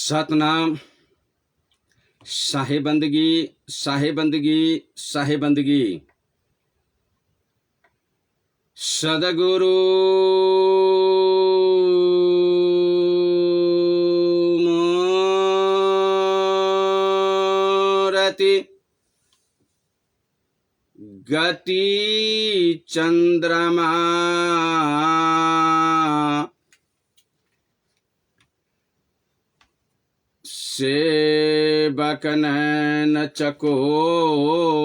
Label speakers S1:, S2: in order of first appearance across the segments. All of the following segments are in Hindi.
S1: सतनाम साहेबंदगी साहेबंदगी साहेबंदगी। सदगुरु मूर्ति गति चंद्रमा सेवक नैन चकोर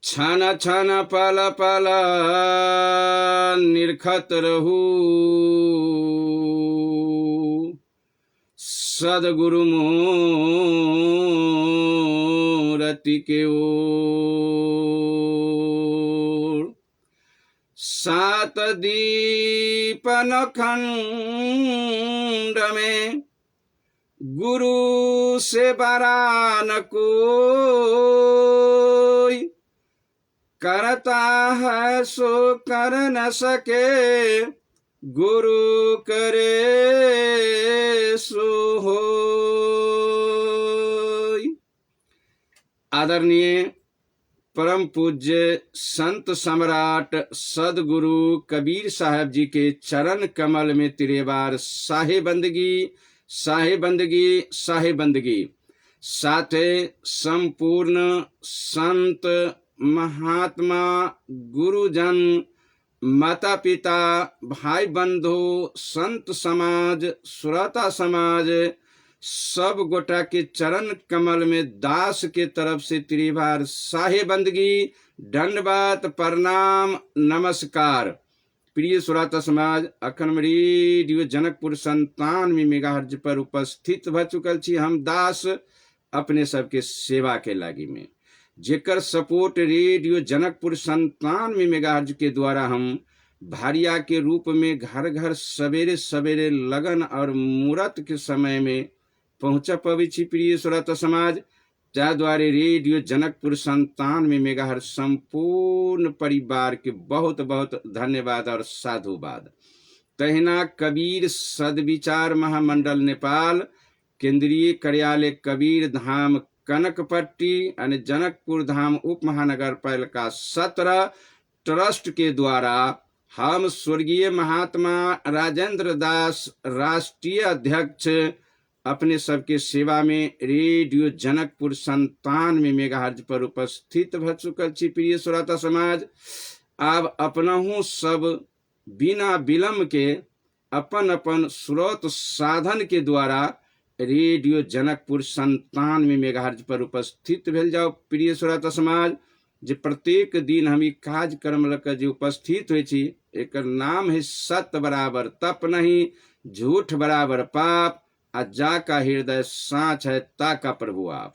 S1: छन छन पल पल निरखत रहू सदगुरु मूर्ति के ओर। सात दीपन खंड में गुरु से बरान कोई करता है सो कर न सके गुरु करे सो होय। आदरणीय परम पूज्य संत सम्राट सदगुरु कबीर साहब जी के चरण कमल में तिरेबार साहेबंदगी साहेबंदगी साहेबंदगी। साथे संपूर्ण संत महात्मा गुरुजन माता पिता भाई बंधु संत समाज श्रोता समाज सब गोटा के चरण कमल में दास के तरफ से त्रिभार साहेबंदगी दंडवत प्रणाम नमस्कार। प्रिय श्रोता समाज अखन रेडियो जनकपुर 97 मेगाहर्ट्ज पर उपस्थित भ चुकल छी हम दास अपने सबके सेवा के लागी में, जेकर सपोर्ट रेडियो जनकपुर 97 मेगाहर्ट्ज के द्वारा हम भारिया के रूप में घर घर सवेरे सवेरे लगन और मुहूर्त के समय में पहुँच पबै छी। प्रिय श्रोता समाज जा द्वारे रेडियो जनकपुर 97 मेगाहर्ट्ज संपूर्ण परिवार के बहुत बहुत धन्यवाद और साधुवाद। तहिना कबीर सदविचार महामंडल नेपाल केंद्रीय कार्यालय कबीर धाम कनकपट्टी और जनकपुर धाम उप महानगर पालिका 17 ट्रस्ट के द्वारा हम स्वर्गीय महात्मा राजेंद्र दास राष्ट्रीय अध्यक्ष अपने सबके सेवा में रेडियो जनकपुर 97 मेगाहर्ट्ज पर उपस्थित भ चुकल छी। प्रिय श्रोता समाज अब अपनहु सब बिना विलम्ब के अपन अपन स्रोत साधन के द्वारा रेडियो जनकपुर 97 मेगाहर्ट्ज पर उपस्थित भेल जाओ। प्रिय श्रोता समाज जे प्रत्येक दिन हम ई कार्यक्रम लऽ जे उपस्थित होइ छी एकर नाम है सत्य बराबर तप नहीं, झूठ बराबर पाप, आ जाका हृदय साँच है ताका प्रभु आप।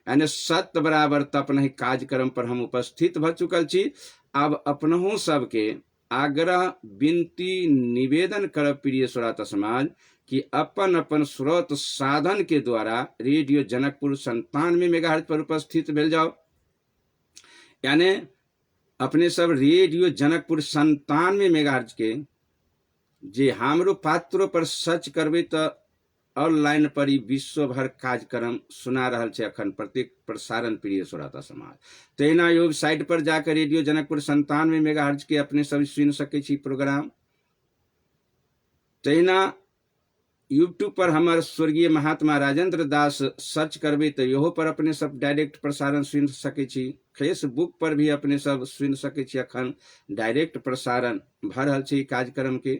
S1: यानी सत्य बराबर तप नहीं कार्यक्रम पर हम उपस्थित भ चुकल छी। अब अपनहु सबके आग्रह विनती निवेदन करब प्रिय श्रोता समाज कि अपन अपन स्रोत साधन के द्वारा रेडियो जनकपुर 97 मेगाहर्ट्ज पर उपस्थित भेल जाओ। यानी अपने सब रेडियो जनकपुर 97 मेगाहर्ट्ज के जे हमरो पात्रों पर सर्च करबे तो ऑनलाइन पर ही विश्व भर कार्यक्रम सुना रहल छे अखन प्रत्येक प्रसारण। प्रिय श्रोता समाज तहिना वेबसाइट पर जाकर रेडियो जनकपुर 97 मेगाहर्ट्ज के अपने सब सुन सके छी प्रोग्राम। तहिना यूट्यूब पर हमार स्वर्गीय महात्मा राजेंद्र दास सर्च करबे तो यहो पर अपने सब डायरेक्ट प्रसारण सुन सके छी। फेसबुक पर भी अपने सब सुन सके छी अखन डायरेक्ट प्रसारण भ रहल छे कार्यक्रम के।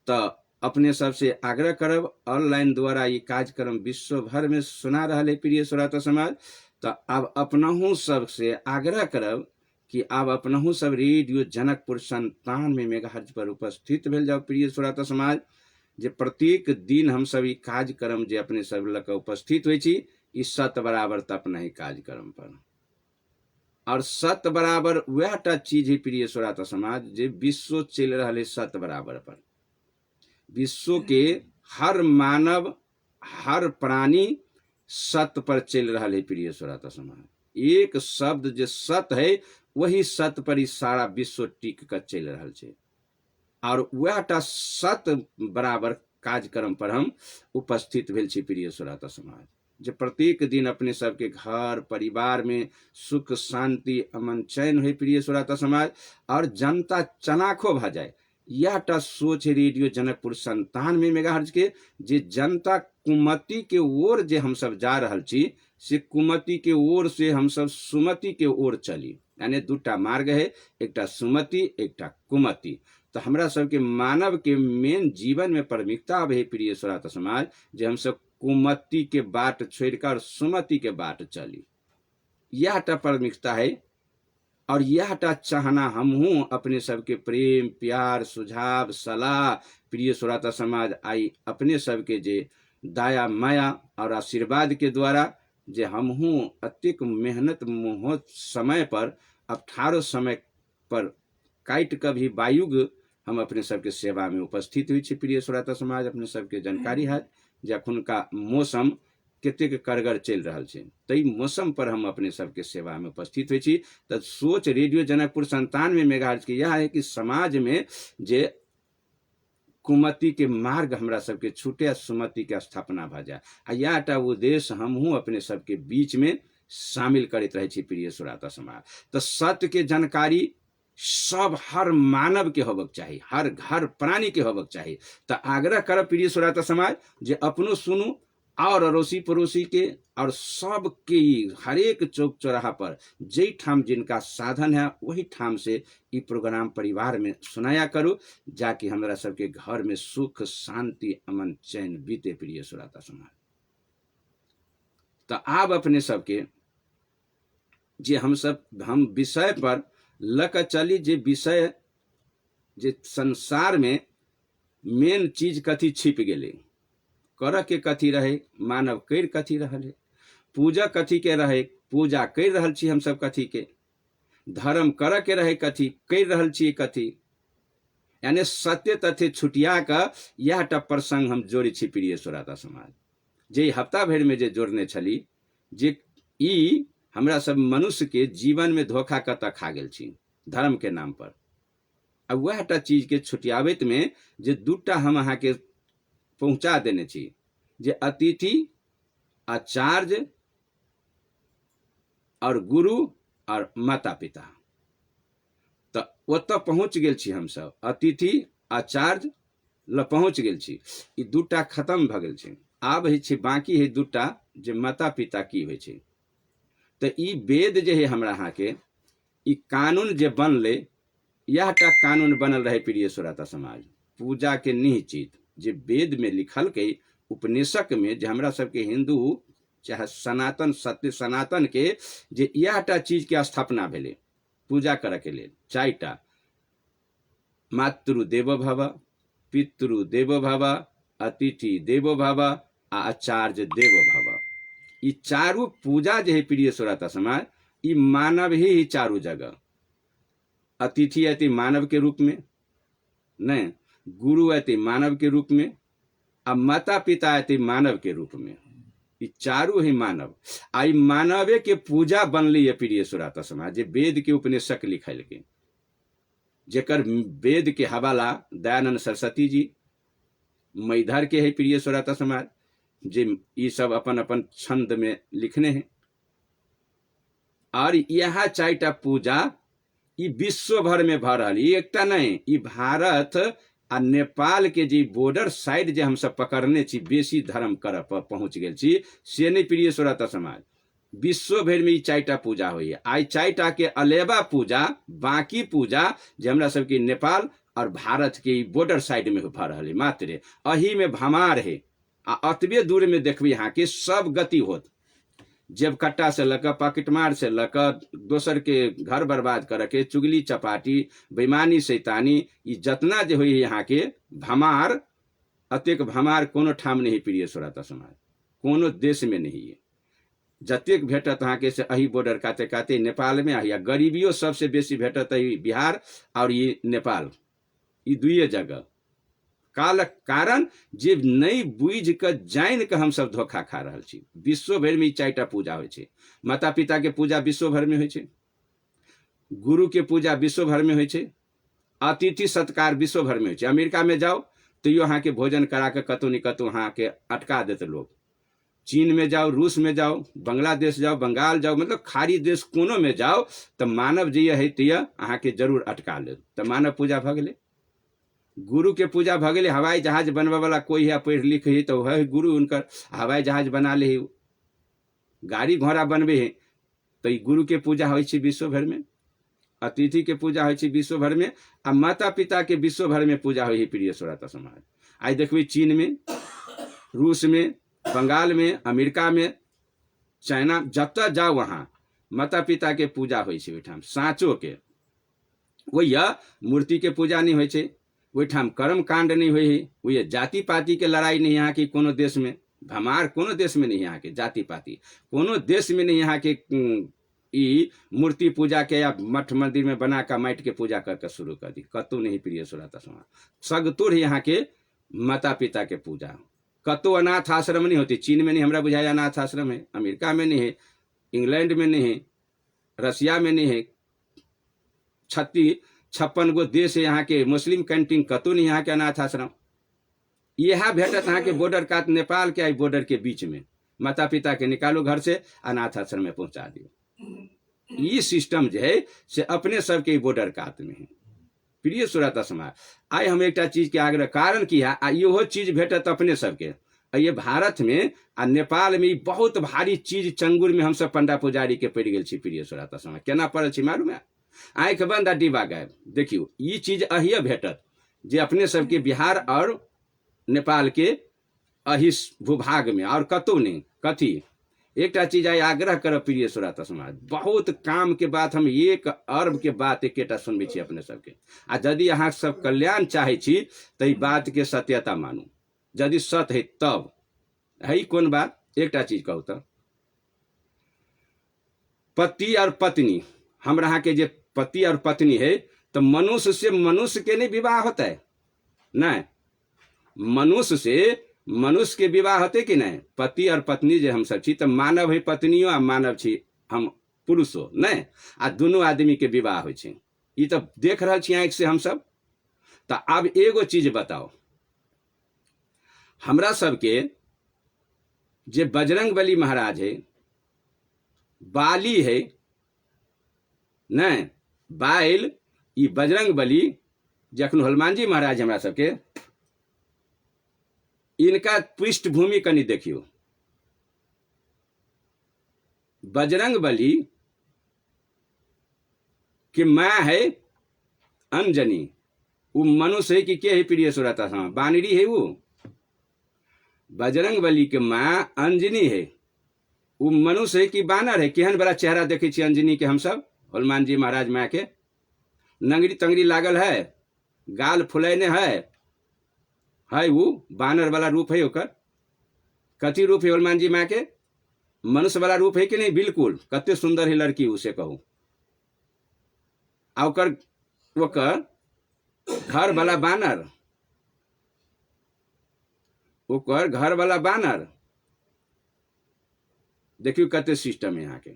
S1: तो अपने सबसे आग्रह करब ऑनलाइन द्वारा ये कार्यक्रम विश्व भर में सुना रहा है। प्रिय श्रोता समाज तो अब अपनहु सब से आग्रह करब कि अब अपनहु सब रेडियो जनकपुर 97 मेगाहर्ट्ज पर उपस्थित भेल जाओ। प्रिय श्रोता समाज जे प्रत्येक दिन हम सब ई कार्यक्रम जे अपने सब लक उपस्थित होइ छी ई सत्य बराबर तप नहीं कार्यक्रम पर, और सत्य बराबर वहटा चीज है प्रिय श्रोता समाज जे विश्व चल रहा है सत्य बराबर पर। विश्व के हर मानव हर प्राणी सत्य पर चल रहा है प्रिय श्रोता समाज। एक शब्द जो सत्य है वही सत्य पर ही सारा विश्व टिक कर चल रहा है। और वह टा सत बराबर कार्यक्रम पर हम उपस्थित भेल छी प्रिय श्रोता समाज। जे प्रत्येक दिन अपने सबके घर परिवार में सुख शांति अमन चैन हो प्रिय श्रोता समाज, और जनता चनाखो भ जाए, यह टा सोच रेडियो जनकपुर 97 मेगाहर्ट्ज के। जे जनता कुमति के ओर जे हम सब जा रहल छी, से कुमति के ओर से हम सब सुमति के ओर चली। यानी दूटा मार्ग है, एकटा सुमति एकटा कुमति। तो हमरा सबके मानव के मेन जीवन में प्राथमिकता है प्रिय श्रोता समाज, जे हम सब कुमति के बाट छोड़कर सुमति के बाट चली। यह टा प्राथमिकता है, और यह टा चाहना हम हूँ अपने सबके प्रेम प्यार सुझाव सलाह प्रिय श्रोता समाज आई अपने सबके जे दया माया और आशीर्वाद के द्वारा जे हम हूँ अत्यक मेहनत मोहत समय पर 18 समय पर काट कर भी वायुग हम अपने सबके सेवा में उपस्थित हुई प्रिय श्रोता समाज। अपने सबके जानकारी है जे अखन का मौसम कतेक करगर चल रहा है, तई मौसम पर हम अपने सबके सेवा में उपस्थित हुई छी। तो सोच रेडियो जनकपुर 97 मेगाहर्ट्ज के यह है कि समाज में जे कुमति के मार्ग हमरा सबके छूटे, सुमति के स्थापना भ जाए, आ यह टा उद्देश्य हम हूँ अपने सबके बीच में शामिल करते रहे छी प्रिय श्रोता समाज। तो सत्य के जानकारी सब हर मानव के होबक चाहिए, हर घर प्राणी के होबक चाहिए। तो आग्रह करब प्रिय श्रोता समाज जे अपनो सुनू और अड़ोसी पड़ोसी के और सबके हरेक चौक चौराहा पर जे ठाम जिनका साधन है वही ठाम से ई प्रोग्राम परिवार में सुनाया करूँ, जाकि हमरा सबके घर में सुख शांति अमन चैन बीते प्रिय श्रोता समाज। तो आप अपने सबके जे हम विषय पर लक चली, जे विषय जे संसार में मेन चीज कथी छिप गेले, कर के कथी रहे मानव कर कथी रहल है, पूजा कथी के रहे पूजा कर रहल छी हम सब कथी के, धर्म कर के रहे कथी कर रहल छी कथी। यानी सत्य तथ्य छुटिया का यह टा प्रसंग हम जोड़ी छी प्रिय श्रोता समाज। जे हफ्ता भर में जे जोड़ने छली, जे ई हमरा सब मनुष्य के जीवन में धोखा कतऽ खा गेल छी धर्म के नाम पर। अब वह टा चीज के छुटियावत में जे दूटा हम अहाँ के पहुंचा देने छी, जे अतिथि आचार्य और गुरु और माता पिता। तो ओतऽ पहुंच गेल छी हम सब, अतिथि आचार्य ल पहुंच गेल छी, ई दूटा खत्म भ गेल छै। आब है छै बाकी है दूटा जे माता पिता की होइ छै। तो ई वेद जे है हमरा अहाँ के ई कानून जे बनले, यह टा कानून बनल रहे प्रिय श्रोता समाज। पूजा के निश्चित जे वेद में लिखल के उपनिषद में जे हमरा सबके हिंदू चाहे सनातन सत्य सनातन के जे यह टा चीज के स्थापना भेले पूजा करे के लिए, चारिटा मातृ देवो भव, पितृ देवो भव, अतिथि देवो भव आ आचार्य देवो भव। ई चारू पूजा जे है प्रिय श्रोता समाज, ई मानव ही चारू जगह। अतिथि अति मानव के रूप में, नहीं गुरु अति मानव के रूप में, अब माता पिता अति मानव के रूप में, ई चारू ही मानव। आई मानवे के पूजा बनली है प्रिय श्रोता समाज। जे वेद के उपनिषद लिखल के, जेकर वेद के हवाला दयानंद सरस्वती जी मैधर के है प्रिय श्रोता समाज, जे ये सब अपन अपन छंद में लिखने हैं। और यह चारिटा पूजा ई विश्व भर में भ रहा, एकटा नहीं, ई भारत आ नेपाल के जे बॉर्डर साइड जे हम सब पकड़ने छी बेसी धर्म कर पहुंच गेल छी, से नहीं प्रिय श्रोता समाज। विश्व भर में ई चारिटा पूजा हुई है। आई चारिटा के अलेवा पूजा बाकी पूजा जे हमरा सबके नेपाल और भारत के बॉर्डर साइड में भ रहा है मात्र, अही में भमार है। आ अतबे दूर में देखबी यहाँ के सब गति होत, जेब कट्टा से लक पॉकेटमार से लक दोसर के घर बर्बाद करके चुगली चपाटी बेईमानी शैतानी, ई जतना जे हुई यहाँ के भमार, अतेक भमार कोनो ठाम नहीं प्रिय श्रोता समाज, कोनो देश में नहीं है। जतेक भेटत अहाँ के से अही बॉर्डर काते काते नेपाल में, या गरीबियों सबसे बेसी भेटत है बिहार और ये नेपाल, ई दुए जगह। काल कारण जे नहीं बुझ के जान के हम सब धोखा खा रहा छी। विश्व भर में चारिटा पूजा होइ छै। माता पिता के पूजा विश्व भर में होइ छै, गुरु के पूजा विश्व भर में होइ छै, अतिथि सत्कार विश्व भर में हो। अमेरिका में जाओ तो यो अहाँ के भोजन करा के कतौ नहीं कतौ अहाँ के अटका देते लोग। चीन में जाओ, रूस में जाओ, बांग्लादेश जाओ, बंगाल जाओ, मतलब खाड़ी देश कोनो में जाओ तो मानव जी है तो अहाँ के जरूर अटका ले। तो मानव पूजा भ गेलै, गुरु के पूजा भ गेलै। हवाई जहाज बनबे वाला कोई है पढ़ लिख है तो है गुरु, उनकर हवाई जहाज बना ले। गाड़ी घोड़ा बनबे है तो गुरु के पूजा हो विश्व भर में, अतिथि के पूजा हो विश्व भर में, आ माता पिता के विश्व भर में पूजा हो। प्रिय श्रोता समाज, आई देखिए चीन में, रूस में, बंगाल में, अमेरिका में, चाइना, जब तक जाओ वहाँ माता पिता के पूजा हो साँचो के। वही मूर्ति के पूजा नहीं हो, वहीठाम कर्म कांड नहीं हुई। वही जाति पाति के लड़ाई नहीं यहाँ की कोनो देश में, भमार कोनो देश में नहीं यहाँ के, जाति पाति कोनो देश में नहीं यहाँ के। ई मूर्ति पूजा के या मठ मंदिर में बना कर माइट के पूजा करके शुरू कर दी, कतु नहीं। प्रिय श्रोता समाज, सगतुर यहाँ के माता पिता के पूजा। कतो अनाथ आश्रम नहीं होती, चीन में नहीं हमरा बुझाया अनाथ आश्रम है, अमेरिका में नहीं है, इंग्लैंड में नहीं है, रसिया में नहीं है, 56 गो देश है यहाँ के मुस्लिम कंट्री, कतो नहीं यहाँ के अनाथ आश्रम। यह भेटत यहाँ के बॉर्डर का, नेपाल के बॉर्डर के बीच में माता पिता के निकालो घर से, अनाथ आश्रम में पहुंचा दियो। ये सिस्टम जो है से अपने सबके बॉर्डर कात में है। प्रिय श्रोता समाज, आई हम एक चीज के आग्रह कारण किया, यो चीज भेटत अपने सबके। ये भारत में आ नेपाल में बहुत भारी चीज चंगुर में हम सब पंडा पुजारी के पड़ गए। प्रिय श्रोता समाज, केना पड़ल छी मालूम है? आँख बंद आ डिब्बा गायब। देखियो ये चीज अहिए भेटत जे अपने सबके बिहार और नेपाल के अहि भूभाग में, और कतौ नहीं। कथी एक चीज आई आग्रह करब प्रिय श्रोता समाज, बहुत काम के बात हम 1 अरब के बात एकेटा सुनबे छी अपने सबके। आ यदि अहाँ सब कल्याण चाहे छी तो बात के सत्यता मानू, यदि सत्य है तब है। कौन बात? एक चीज कहू तो, पति और पत्नी, हमरा के जे पति और पत्नी है तो मनुष्य से मनुष्य के नहीं विवाह होता है, नहीं मनुष्य से मनुष्य के विवाह होते कि नहीं? पति और पत्नी जे हम सब छी तो मानव है पत्नियों आ मानव छी हम पुरुषो, नहीं आ दोनों आदमी के विवाह हो। ये तो देख रहा छी आँख से हम सब। तो अब एगो चीज बताओ, हमरा सबके जे बजरंग बली महाराज है, बाली है, नहीं बाइल, ये बजरंग बली जखन हनुमान जी महाराज हमरा सबके, इनका पृष्ठभूमि कनी देखियो। बजरंग बली कि माँ है अंजनी, वो मनुष्य है कि के है? प्रिय श्रोता समाज, बानरी है वो। बजरंग बली के माँ अंजनी है, वो मनुष्य है कि बानर है? केहन बड़ा चेहरा देखे छी अंजनी के हम सब, हनुमान जी महाराज माँ के। नंगरी तंगरी लागल है, गाल फुलैने है वो बानर वाला रूप है ओकर। कथी रूप है हनुमान जी माँ के? मनुष्य वाला रूप है कि नहीं? बिल्कुल। कते सुंदर है लड़की, उसे कहूँ। ओकर घर वाला बानर, ओकर घर वाला बानर, देखियो कते सिस्टम है यहाँ के।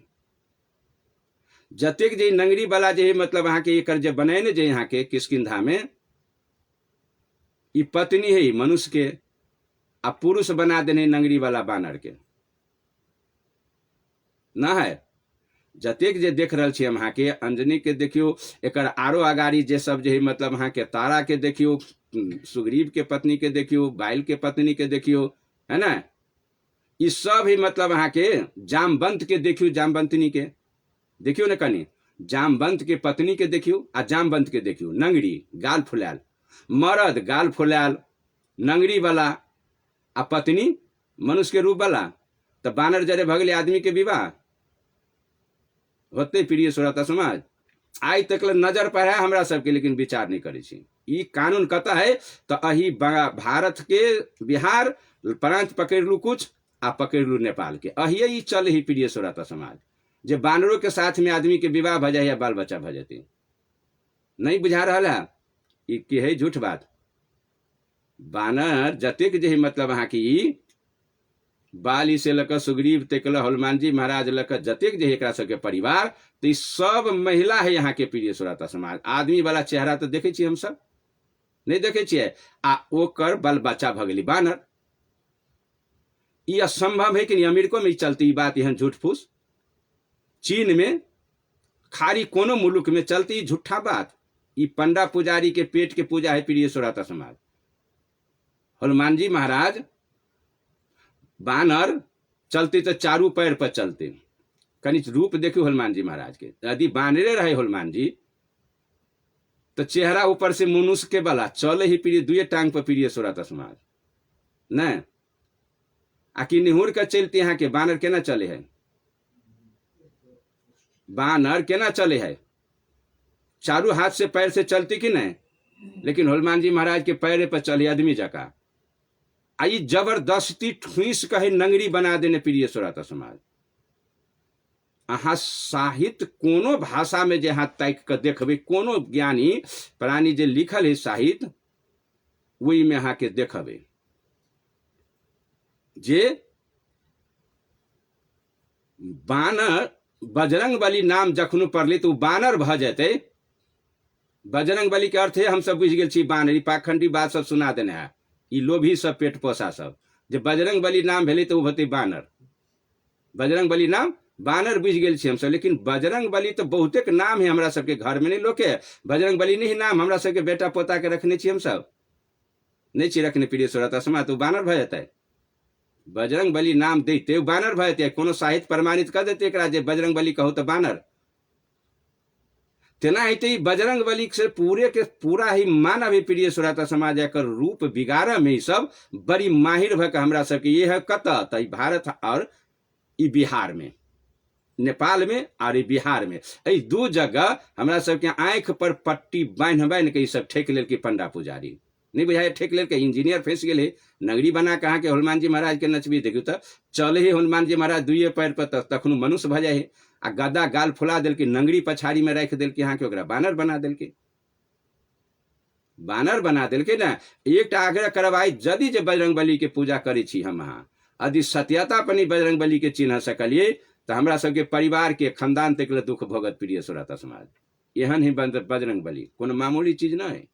S1: जतेक जे नंगरी वाला जे मतलब अहाँ के एकर जे बने जे यहाँ के किष्किंधा में, ये पत्नी है मनुष्य के, आ पुरुष बना देने नंगरी वाला बानर के, ना है। जतेक जे देख रहा छी हम अहाँ के अंजनी के देखियो, एकर आरो अगाड़ी जे सब जे मतलब अहाँ के तारा के देखियो, सुग्रीव के पत्नी के देखियो, बाइल के पत्नी के देखियो, है ना। ये सब ही मतलब अहाँ के जामवंत के देखियो, जामवंतनी के देखियो न कनी, जामवंत के पत्नी के देखियो आ जामवंत के देखियो, नंगरी गाल फुलाल, मर्द गाल फुलाल नंगरी वाला, आ पत्नी मनुष्य के रूप वाला। तो बानर जरे भगले आदमी के विवाह होते। प्रिय श्रोता समाज, आज तक नजर पर है हमरा सबके, लेकिन विचार नहीं करे छी। ई कानून कता है? तो अही भारत के बिहार प्रांत पकड़ लू कुछ आ पकड़ लू नेपाल के, अहिए ई चल ही। प्रिय श्रोता समाज, जे बानरों के साथ में आदमी के विवाह भ जाए या बाल बच्चा भ जाते, नहीं बुझा रहा है? ये है झूठ बात। बानर जतेक जे मतलब अहाँ की बाली से लक सुग्रीव तेकल हनुमान जी महाराज लक जतेक जे एकरा सबके परिवार, तो ई सब महिला है यहाँ के प्रिय श्रोता समाज। आदमी वाला चेहरा तो देखे छी हम सब नहीं देखे छियै, आ ओकर बाल बच्चा भ गेली बानर। ई असंभव है कि नहीं? अमेरिको में चलती ई बात, यहाँ झूठ फूस। चीन में खारी कोनो मुल्क में चलती झूठा बात। ई पंडा पुजारी के पेट के पूजा है प्रिय श्रोता समाज। हनुमान जी महाराज बानर चलते तो चारू पैर पर चलते। कनी रूप देखियो हनुमान जी महाराज के, यदि बानरे रहे हनुमान जी तो चेहरा ऊपर से मनुष्य के वाला चले ही प्रिय दुए टांग पर प्रिय श्रोता समाज न। आकि निहुर के चलते यहाँ के बानर केना चले है? बानर केना चले है? चारू हाथ से पैर से चलती कि नहीं? लेकिन हनुमान जी महाराज के पैरे पर चले आदमी जका। आई जबरदस्ती ठूस कहे नंगरी बना देने प्रिय श्रोता समाज। अहाँ साहित्य कोनो भाषा में जे हाथ ताक के देखबे, कोनो ज्ञानी प्राणी जे लिखल है साहित्य, वही में अहाँ के देखबे जे बानर बजरंग बली नाम जखनो पढ़ली तो बानर भ जेते। बजरंग बली के अर्थ है हम सब बुझ गेल छी बानर। ई पाखंडी बात सब सुना देने है, ई लोभी सब पेट पोसा सब। जे बजरंग बली नाम भेले तो होते बानर। बजरंग बली नाम बानर बुझ गेल छी हम सब। लेकिन बजरंग बली तो बहुतेक नाम है हमरा सबके घर में नहीं लोके। बजरंग बली नहीं नाम हमरा सबके बेटा पोता के रखने छी हम सब नहीं छी रखने प्रिय श्रोता समाज। तो बानर भ जेतै। बजरंग बली नाम देते बानर भ जेतै। कोनो साहित्य प्रमाणित कर देते एकरा जे बजरंग बली कहो तो बानर। तेना ही बजरंग बली से पूरे के पूरा ही मानव ही प्रिय श्रोता समाज एकर रूप बिगाड़ में ही सब बड़ी माहिर भक हमरा सबके। ये है कत त भारत और ई बिहार में, नेपाल में और ई बिहार में, ई दू जगह हमरा सबके आंख पर पट्टी बांध बांध के ई सब ठेक लेल के पंडा पुजारी नहीं बुझाए। ठेक लेल के इंजीनियर फंस गेले। नगरी बना कहा के हनुमान जी महाराज के नचबी देखियो तो चले ही हनुमान जी महाराज दुए पैर पर तखनो मनुष्य भ जाए है। आ गदा गाल फुला दिल के नंगरी पछाड़ी में रख दिल के यहाँ के ओकरा बानर बना दिल के। बानर बना दिल के ना। एक आग्रह करवाई यदि जे बजरंग बली के पूजा करे छी हम अहाँ, यदि सत्यता पनी बजरंग बली के चिन्ह सकलिए तो हमरा सबके परिवार के खानदान तक दुख भोगत प्रिय श्रोता समाज। एहन ही बजरंग बली कोनो मामूली चीज न है।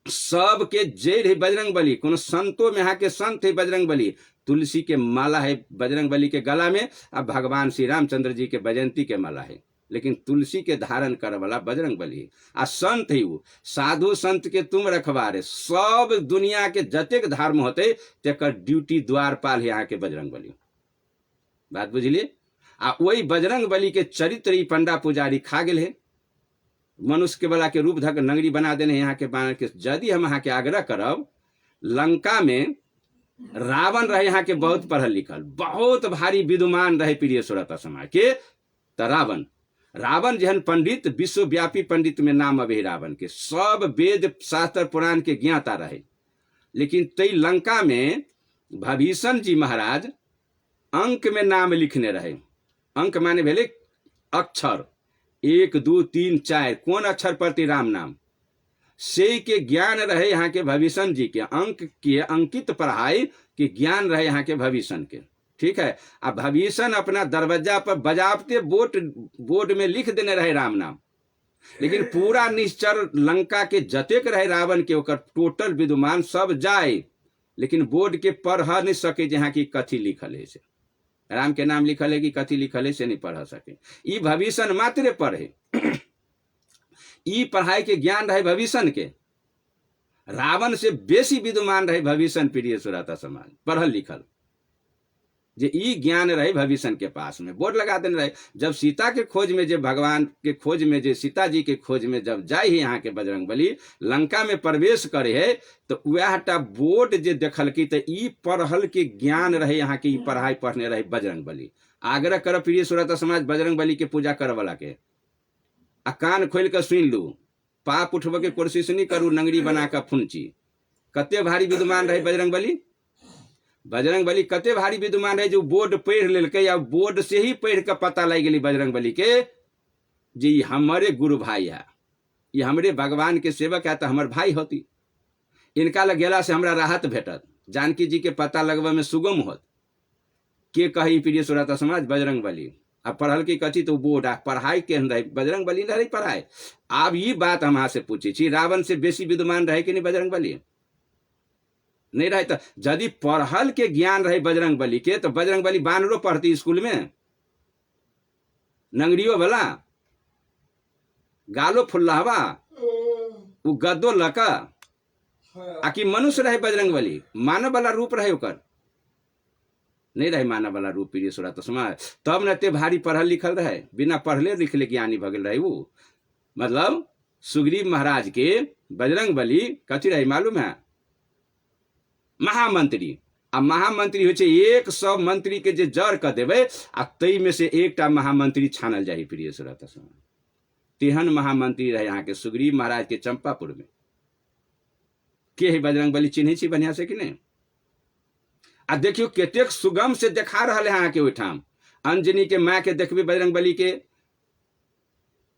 S1: सबके जड़ है बजरंग बली। कोनो संतों में यहाँ के संत है बजरंग बली। तुलसी के माला है बजरंग बली के गला में। अब भगवान श्री रामचंद्र जी के बजंती के माला है। लेकिन तुलसी के धारण करे वाला बजरंग बली है। आ संत है वो साधु संत के तुम रखवारे। सब दुनिया के जतेक धर्म होते तेकर ड्यूटी द्वारपाल है यहाँ के बजरंग बली। बात बुझलिए? आ वही बजरंग बली के चरित्र ही पंडा पुजारी खा गेल है। मनुष्य के बला के रूप धक नगरी बना देने यहाँ के बानर के। यदि हम यहाँ के आग्रह करब, लंका में रावण रहे यहाँ के बहुत पढ़ल लिखल, बहुत भारी विद्वान रहे प्रिय श्रोता समाज के। तो रावण जहन पंडित, विश्वव्यापी पंडित में नाम अबे रावण के। सब वेद शास्त्र पुराण के ज्ञाता रहे। लेकिन तई लंका में भीषण जी महाराज अंक में नाम लिखने रहे। अंक माने भेले अक्षर 1 2 3 4 कौन अक्षर प्रति राम नाम से के ज्ञान रहे यहाँ के भविष्य जी के। अंक के अंकित पढ़ाई के ज्ञान रहे यहाँ के भविष्य के। ठीक है। अब भविष्य अपना दरवाजा पर बजावते बोर्ड में लिख देने रहे राम नाम। लेकिन पूरा निश्चर लंका के जतेक रहे रावण के ओकर टोटल विद्वान सब जाए, लेकिन बोर्ड के पढ़ नहीं सके जहाँ की कथी लिखल है से। राम के नाम लिखल है कि कथी लिखल है से नहीं पढ़ सके। ई भविष्य मात्र पढ़े। ई पढ़ाई के ज्ञान रहे भविष्य के। रावण से बेसी विद्वान रहे भविष्य प्रिय श्रोता समाज, पढ़ल लिखल। जे ई ज्ञान रहे भविष्य के पास में बोर्ड लगा देने रहे। जब सीता के खोज में, जे भगवान के खोज में, जे सीता जी के खोज में जब जाए ही यहाँ के बजरंग बली लंका में प्रवेश करे है, तो वह बोर्ड जे देखल की तो ई पढ़ल के ज्ञान रहे यहाँ के। ई पढ़ाई पढ़ने रहे बजरंग बली। आग्रह कर प्रिय श्रोता समाज बजरंग बली के पूजा करे वाला के। आ कान खोल के सुन लू, पाप उठब के कोशिश नहीं करू, नंगरी बना के फुनची। कते भारी विद्वान रहे बजरंग बली। बजरंग बली कते भारी विद्वान है, जो बोर्ड पढ़ लेलके, या बोर्ड से ही पढ़ के पता लग गई बजरंग बली के जी हमारे गुरु भाई है, ये हमरे भगवान के सेवक है, तो हमार भाई होती। इनका लग गेला से हमरा राहत भेटत, जानकी जी के पता लगवा में सुगम होत। के कही प्रिय श्रोता समाज बजरंग बली अब पढ़ल की कथी तो बोर्ड पढ़ाई के रहे बजरंग बली नहीं पढ़ाई। अब ये बात हम से पूछे छी रावण से बेसी विद्वान रहे कि नहीं बजरंग बली नहीं रहे। तो यदि पढ़ल के ज्ञान रहे बजरंग बली के तो बजरंग बली बानरो पढ़ती स्कूल में नंगरियो वाला गालो फुल्लावा वो गद्दो लका आकि मनुष्य रहे बजरंग बली मानव वाला रूप रहे ओकर नहीं रहे मानव वाला रूप प्रिय श्रोता समाज। तब न ते भारी पढ़ल लिखल रहे बिना पढ़ले लिखले ज्ञानी भगल रहे वो मतलब सुग्रीव महाराज के बजरंग बली कथी रहे मालूम है महामंत्री। आ महामंत्री हो 100 मंत्री के जे जड़ कर देवे आ तई में से एकटा महामंत्री छानल जाए प्रिय श्रोता समाज। तेहन महामंत्री रहे यहाँ के सुग्रीव महाराज के चंपापुर में के है बजरंग बली चिन्ह छी बढ़िया से कि नहीं। आ देखियो केतेक सुगम से देखा रहा है यहाँ के ओठाम अंजनी के माँ के देखबे बजरंग बली के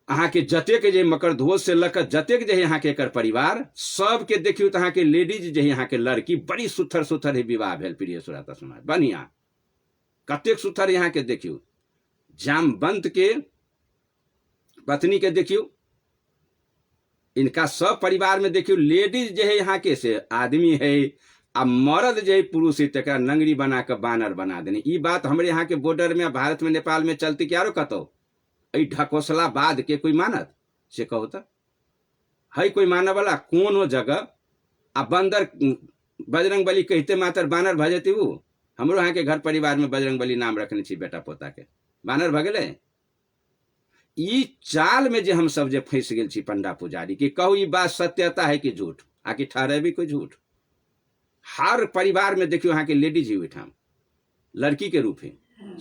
S1: अहाँ के जतेक जे मकर ध्वज से लकर जतेक जे यहाँ के एकर परिवार सब के देखियो तो अहाँ के लेडीज जे यहाँ के लड़की बड़ी सुथर सुथर है विवाह भेल प्रिय श्रोता समाज बढ़िया कतेक सुथर यहाँ के देखियो जामवंत के पत्नी के देखियो इनका सब परिवार में देखियो लेडीज जे है यहाँ के से आदमी है आ मर्द जे पुरुष है तक नंगरी बना कर बानर बना देने। ये बात हमारे यहाँ के बॉर्डर में भारत में नेपाल में चलती क्या कतो ढकोसला बाद के कोई मानत से कहो तो है कोई मानव वाला कौन जगह आ बंदर बजरंग बली कहते मातर बानर भजती वो हमरो यहाँ के घर परिवार में बजरंग बली नाम रखने छी बेटा पोता के बानर भगले। ई चाल में जे हम सब जे फंस गेल छी पंडा पुजारी की कहू ई बात सत्यता है कि झूठ आकि ठहरे भी कोई झूठ। हर परिवार में देखियो यहाँ के लेडीज ही उठाम लड़की के रूप है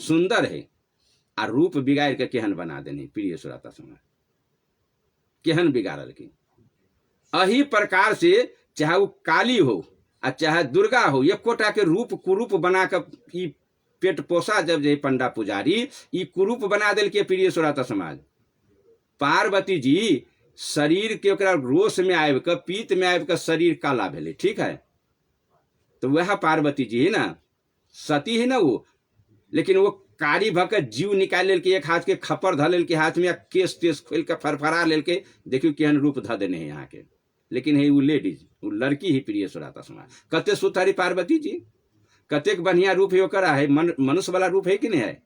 S1: सुंदर है आ रूप बिगाड़ के केहन बना देने प्रिय श्रोता समाज केहन बिगाड़ल की। अही प्रकार से चाहे वो काली हो आ चाहे दुर्गा हो एकोटा के रूप कुरूप बना कर ई पेट पोसा जब जे पंडा पुजारी ई कुरूप बना दिल के प्रिय श्रोता समाज। पार्वती जी शरीर के ओकरा रोष में आबि के पीत में आबि के शरीर काला भेले ठीक है तो वह पार्वती जी है ना सती है ना वो लेकिन वो कारी भक जीव निकाल लेल के एक हाथ के खपर ध लेल के हाथ में केस तेस खोल के फरफरा लेल के देखियो केहन रूप ध देने है यहाँ के लेकिन है वो लेडीज वो लड़की ही प्रिय श्रोता समाज कते सुतारी पार्वती जी कतेक बढ़िया रूप है ओकर है मनुष्य वाला रूप है कि नहीं है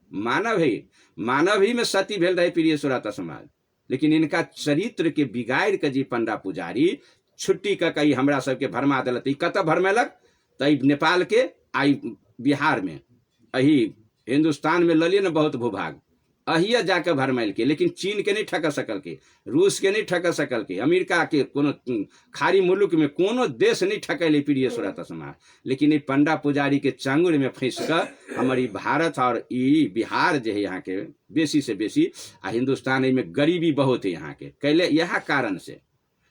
S1: मानव ही में सती भेल रहे प्रिय श्रोता समाज। लेकिन इनका चरित्र के बिगाड़ के जी पंडा पुजारी छुट्टी का कई हमरा सबके भरमा दिलत कत भरमेलक तई नेपाल के आई बिहार में अही हिंदुस्तान में ललिए न बहुत भूभाग अहिया जाकर भरमैल के लेकिन चीन के नहीं ठक सकल के रूस के नहीं ठक सकल के अमेरिका के कोनो खाड़ी मुल्क में कोनो देश नहीं ठकैले प्रिय श्रोता समाज। लेकिन ये पंडा पुजारी के चांगुर में फंस कर हमारी भारत और ई बिहार जो है यहाँ के बेसी से बेसी आ हिंदुस्तान में गरीबी बहुत है यहाँ के कैले यह कारण से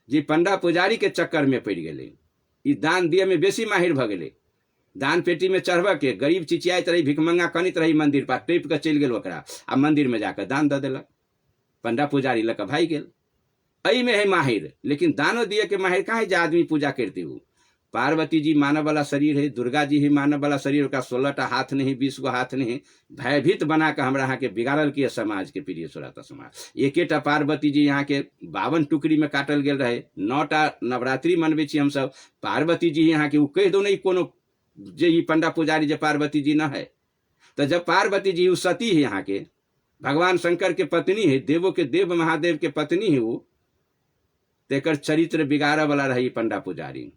S1: जी पंडा पुजारी के चक्कर में पड़ गए ई दान दिए में बेसी माहिर भ गए दान पेटी में चढ़ब के गरीब चिचियात रही भिखमंगा कनित रही मंदिर पर टेप के चल गए ओकरा आ मंदिर में जाकर दान दे दिलक पंडा पुजारी लक भाई गेल अई में है माहिर। लेकिन दानो दिए के माहिर कहाँ है आदमी पूजा करती हूँ। पार्वती जी मानव वाला शरीर है दुर्गा जी ही मानव वाला शरीर का 16टा हाथ नहीं 20 गो हाथ नहीं भयभीत बना कर हमरा यहाँ के बिगाड़ल किए समाज के प्रिय श्रोता समाज। एकेटा पार्वती जी यहाँ के 52 टुकड़ी में काटल गेल रहे 9टा नवरात्रि मनबे छी हम सब पार्वती जी यहाँ के कह दो नहीं कोनो जे ई पंडा पुजारी जे पार्वती जी न है तो जब पार्वती जी सती है यहाँ के भगवान शंकर के पत्नी है देवों के देव महादेव के पत्नी है वो तेकर चरित्र बिगाड़ वाला रही पंडा पुजारी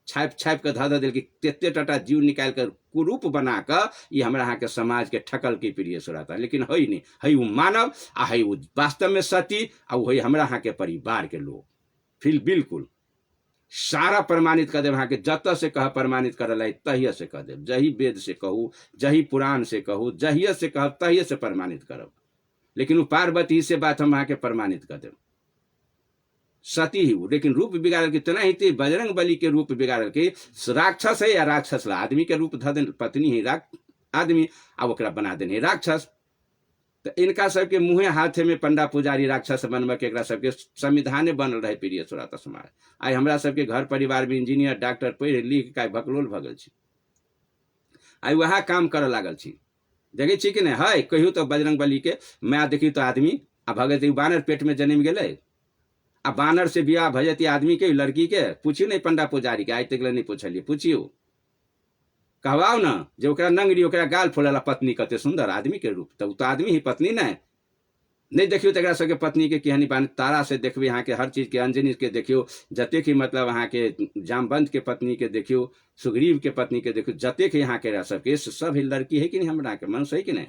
S1: छाप छाप के धऽ दिल की तेते टटा जीव निकाल कर कुरूप बना कर ये हमारा यहाँ के समाज के ठकल के प्रिय श्रोता। लेकिन है नहीं है वो मानव आ है वो वास्तव में सती आ वही हमारा यहाँ के परिवार के लोग फिर बिल्कुल सारा प्रमाणित कर दे वहाँ के जत से कह प्रमाणित कर तहिया से कह दे जही वेद से कहू जही पुराण से कहू जहिया से कह तहिया से प्रमाणित करब। लेकिन वो पार्वती से बात हम वहाँ के प्रमाणित कर दे सती ही लेकिन रूप बिगाड़ के तना ही बजरंग बली के रूप बिगाड़ के राक्षस है या राक्षस ला आदमी के रूप ध देन पत्नी ही आदमी आ ओकरा बना देने राक्षस। तो इनका सबके मुँहे हाथे में पंडा पुजारी राक्षस बनब के एकरा सबके संविधाने बनल रहे प्रिय श्रोता समाज। आई हमरा सबके घर परिवार में इंजीनियर डॉक्टर पढ़ लिख के भकलोल भगल छी आई वह काम करे लागल छी देखे छी कि नहीं है कहियो तो बजरंग बली के मैं देखी तो आदमी आ भगत बानर पेट में जन्म गए आ बानर से बियाह भजती आदमी के लड़की के पूछियो नहीं पंडा पुजारी के आज तक नहीं पूछलिए पूछियो कहवाओ ना जो ओकरा नंगरी ओकरा गाल फुलला पत्नी कते सुंदर आदमी के रूप तो आदमी ही पत्नी नहीं देखियो तकरा सबके पत्नी के कहानी बान तारा से देखबे यहाँ के हर चीज के अंजनी के देखियो जतेक ही मतलब यहाँ के जामवंत के पत्नी के देखियो सुग्रीव के पत्नी के देखियो जतेक यहाँ के रह सबके सब ही लड़की है कि नहीं हमरा के मनुष्य है कि नहीं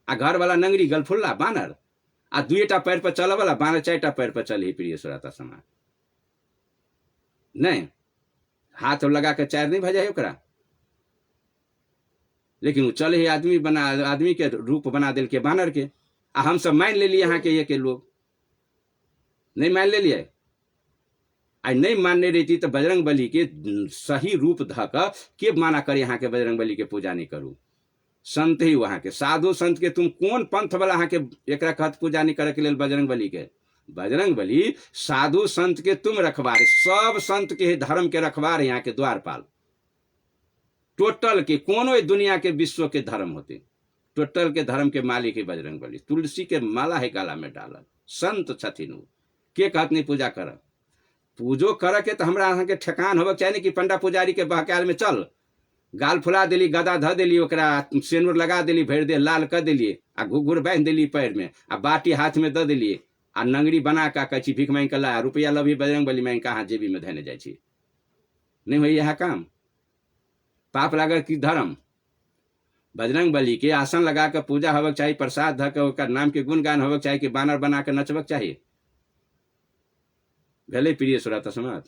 S1: आ घर वाला नंगरी गलफुल्ला बानर आ दुईटा पैर पर चल वाला बानर चारटा पैर पर चल ही प्रिय सुराता समाज नहीं हाथ लगा के चार नहीं भजा ओकरा लेकिन वो चल ही आदमी के रूप बना दिल के बानर के आ हम सब मान ले लिए यहाँ के ये के लोग नहीं मान ले लिए आ नहीं मानने रहती तो बजरंग बली के सही रूप धक के माना करे यहाँ के बजरंग बली के पूजा नहीं करू संत ही वहां के साधु संत के तुम कौन पंथ वाला यहाँ के एक कहत पूजा नहीं करे के लिए बजरंग बली के बजरंग बली साधु संत के तुम रखवार सब संत के धर्म के रखवार यहाँ के द्वारपाल टोटल के कोनो दुनिया के विश्व के धर्म होते टोटल के धर्म के मालिक है बजरंग बली तुलसी के माला है गाला में डालल संत छथिन के कहत नहीं पूजा कर पूजो कर के तो हमरा अहाँ के ठेकान होबक चाहिए कि पंडा पुजारी के बहकाल में चल गाल फुला दिली गदा ध दिली ओकरा सेनुर लगा दिली भर दे लाल कर दिली आ घुघुर बांध दिली पैर में आ बाटी हाथ में द दिली आ नंगरी बना का कची भीख मांग के ला रुपया लभी बजरंग बली मांग कहाँ जेबी में धने जाए नहीं हो यह काम पाप लागल की धर्म बजरंग बली के आसन लगा कर पूजा होबक चाहिए प्रसाद धक ओकर नाम के गुणगान होबक चाहिए कि बानर बना के नचबक चाहिए भले प्रिय सुरत समाज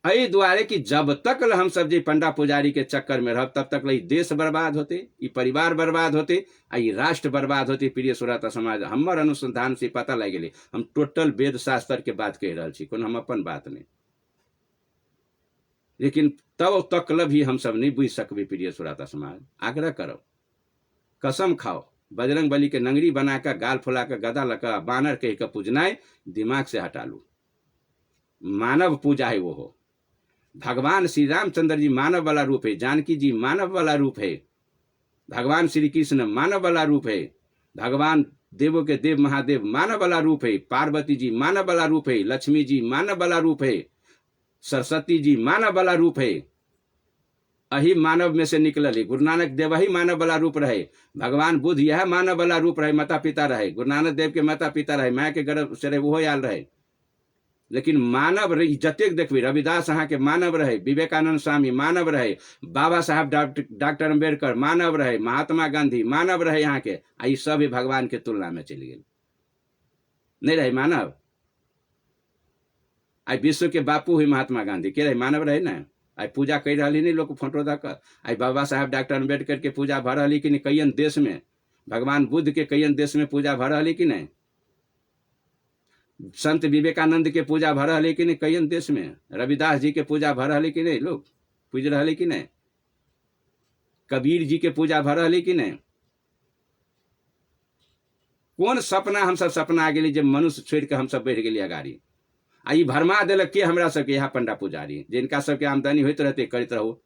S1: अई द्वारे कि जब तक हम सब जी पंडा पुजारी के चक्कर में रह तब तक देश बर्बाद होते ये परिवार बर्बाद होते आ ये राष्ट्र बर्बाद होते प्रिय सुरत समाज हमर अनुसंधान से पता लग गए हम टोटल वेद शास्त्र के बात कह रहा छी कोनो हम अपन बात नहीं लेकिन तब तक भी हम सब नहीं बुझ सकबे प्रिय सुराता समाज आग्रह करो कसम खाओ बजरंग बली के नंगरी बना कर गाल फुला कर गदा लगा बानर कह कर पूजनाए दिमाग से हटा लो मानव पूजा है वो हो भगवान श्री रामचंद्र जी मानव वाला रूप है जानकी जी मानव वाला रूप है भगवान श्री कृष्ण मानव वाला रूप है भगवान देवों के देव महादेव मानव वाला रूप है पार्वती जी मानव वाला रूप है लक्ष्मी जी मानव वाला रूप है सरस्वती जी मानव वाला रूप है अही मानव में से निकलल गुरु नानक देव ही मानव वाला रूप रहे भगवान बुद्ध यह मानव वाला रूप रहे माता पिता रहे गुरु नानक देव के माता पिता रहे माँ के गर्भ से रहे वो आयल रहे लेकिन मानव जतेक देखबे रविदास अहाँ के मानव रहे विवेकानंद स्वामी मानव रहे बाबा साहब डॉक्टर अम्बेडकर मानव रहे महात्मा गांधी मानव रहे यहाँ के आ सब भगवान के तुलना में चल गए नहीं रहे मानव आई विश्व के बापू हुई महात्मा गांधी के रहे मानव रहे ना आई पूजा कर रही नहीं लोग फोटो धकर आई बाबा साहब डॉक्टर अम्बेडकर के पूजा भ रही कि नहीं कईन देश में भगवान बुद्ध के कईन देश में पूजा भ रही कि नहीं संत विवेकानंद के पूजा भ रही कि नहीं कईन देश में रविदास जी के पूजा भ रही कि नहीं लोग पूज रहे कि नहीं कबीर जी के पूजा भ रही कि नहीं कौन सपना हम सब सपना आ गए जब मनुष्य छोड़ के हम सब बढ़ गए अगाड़ी आ भरमा दिलक के हमरा सबके यहाँ पंडा पुजारी जिनका सबके आमदनी होते रहते करते रहो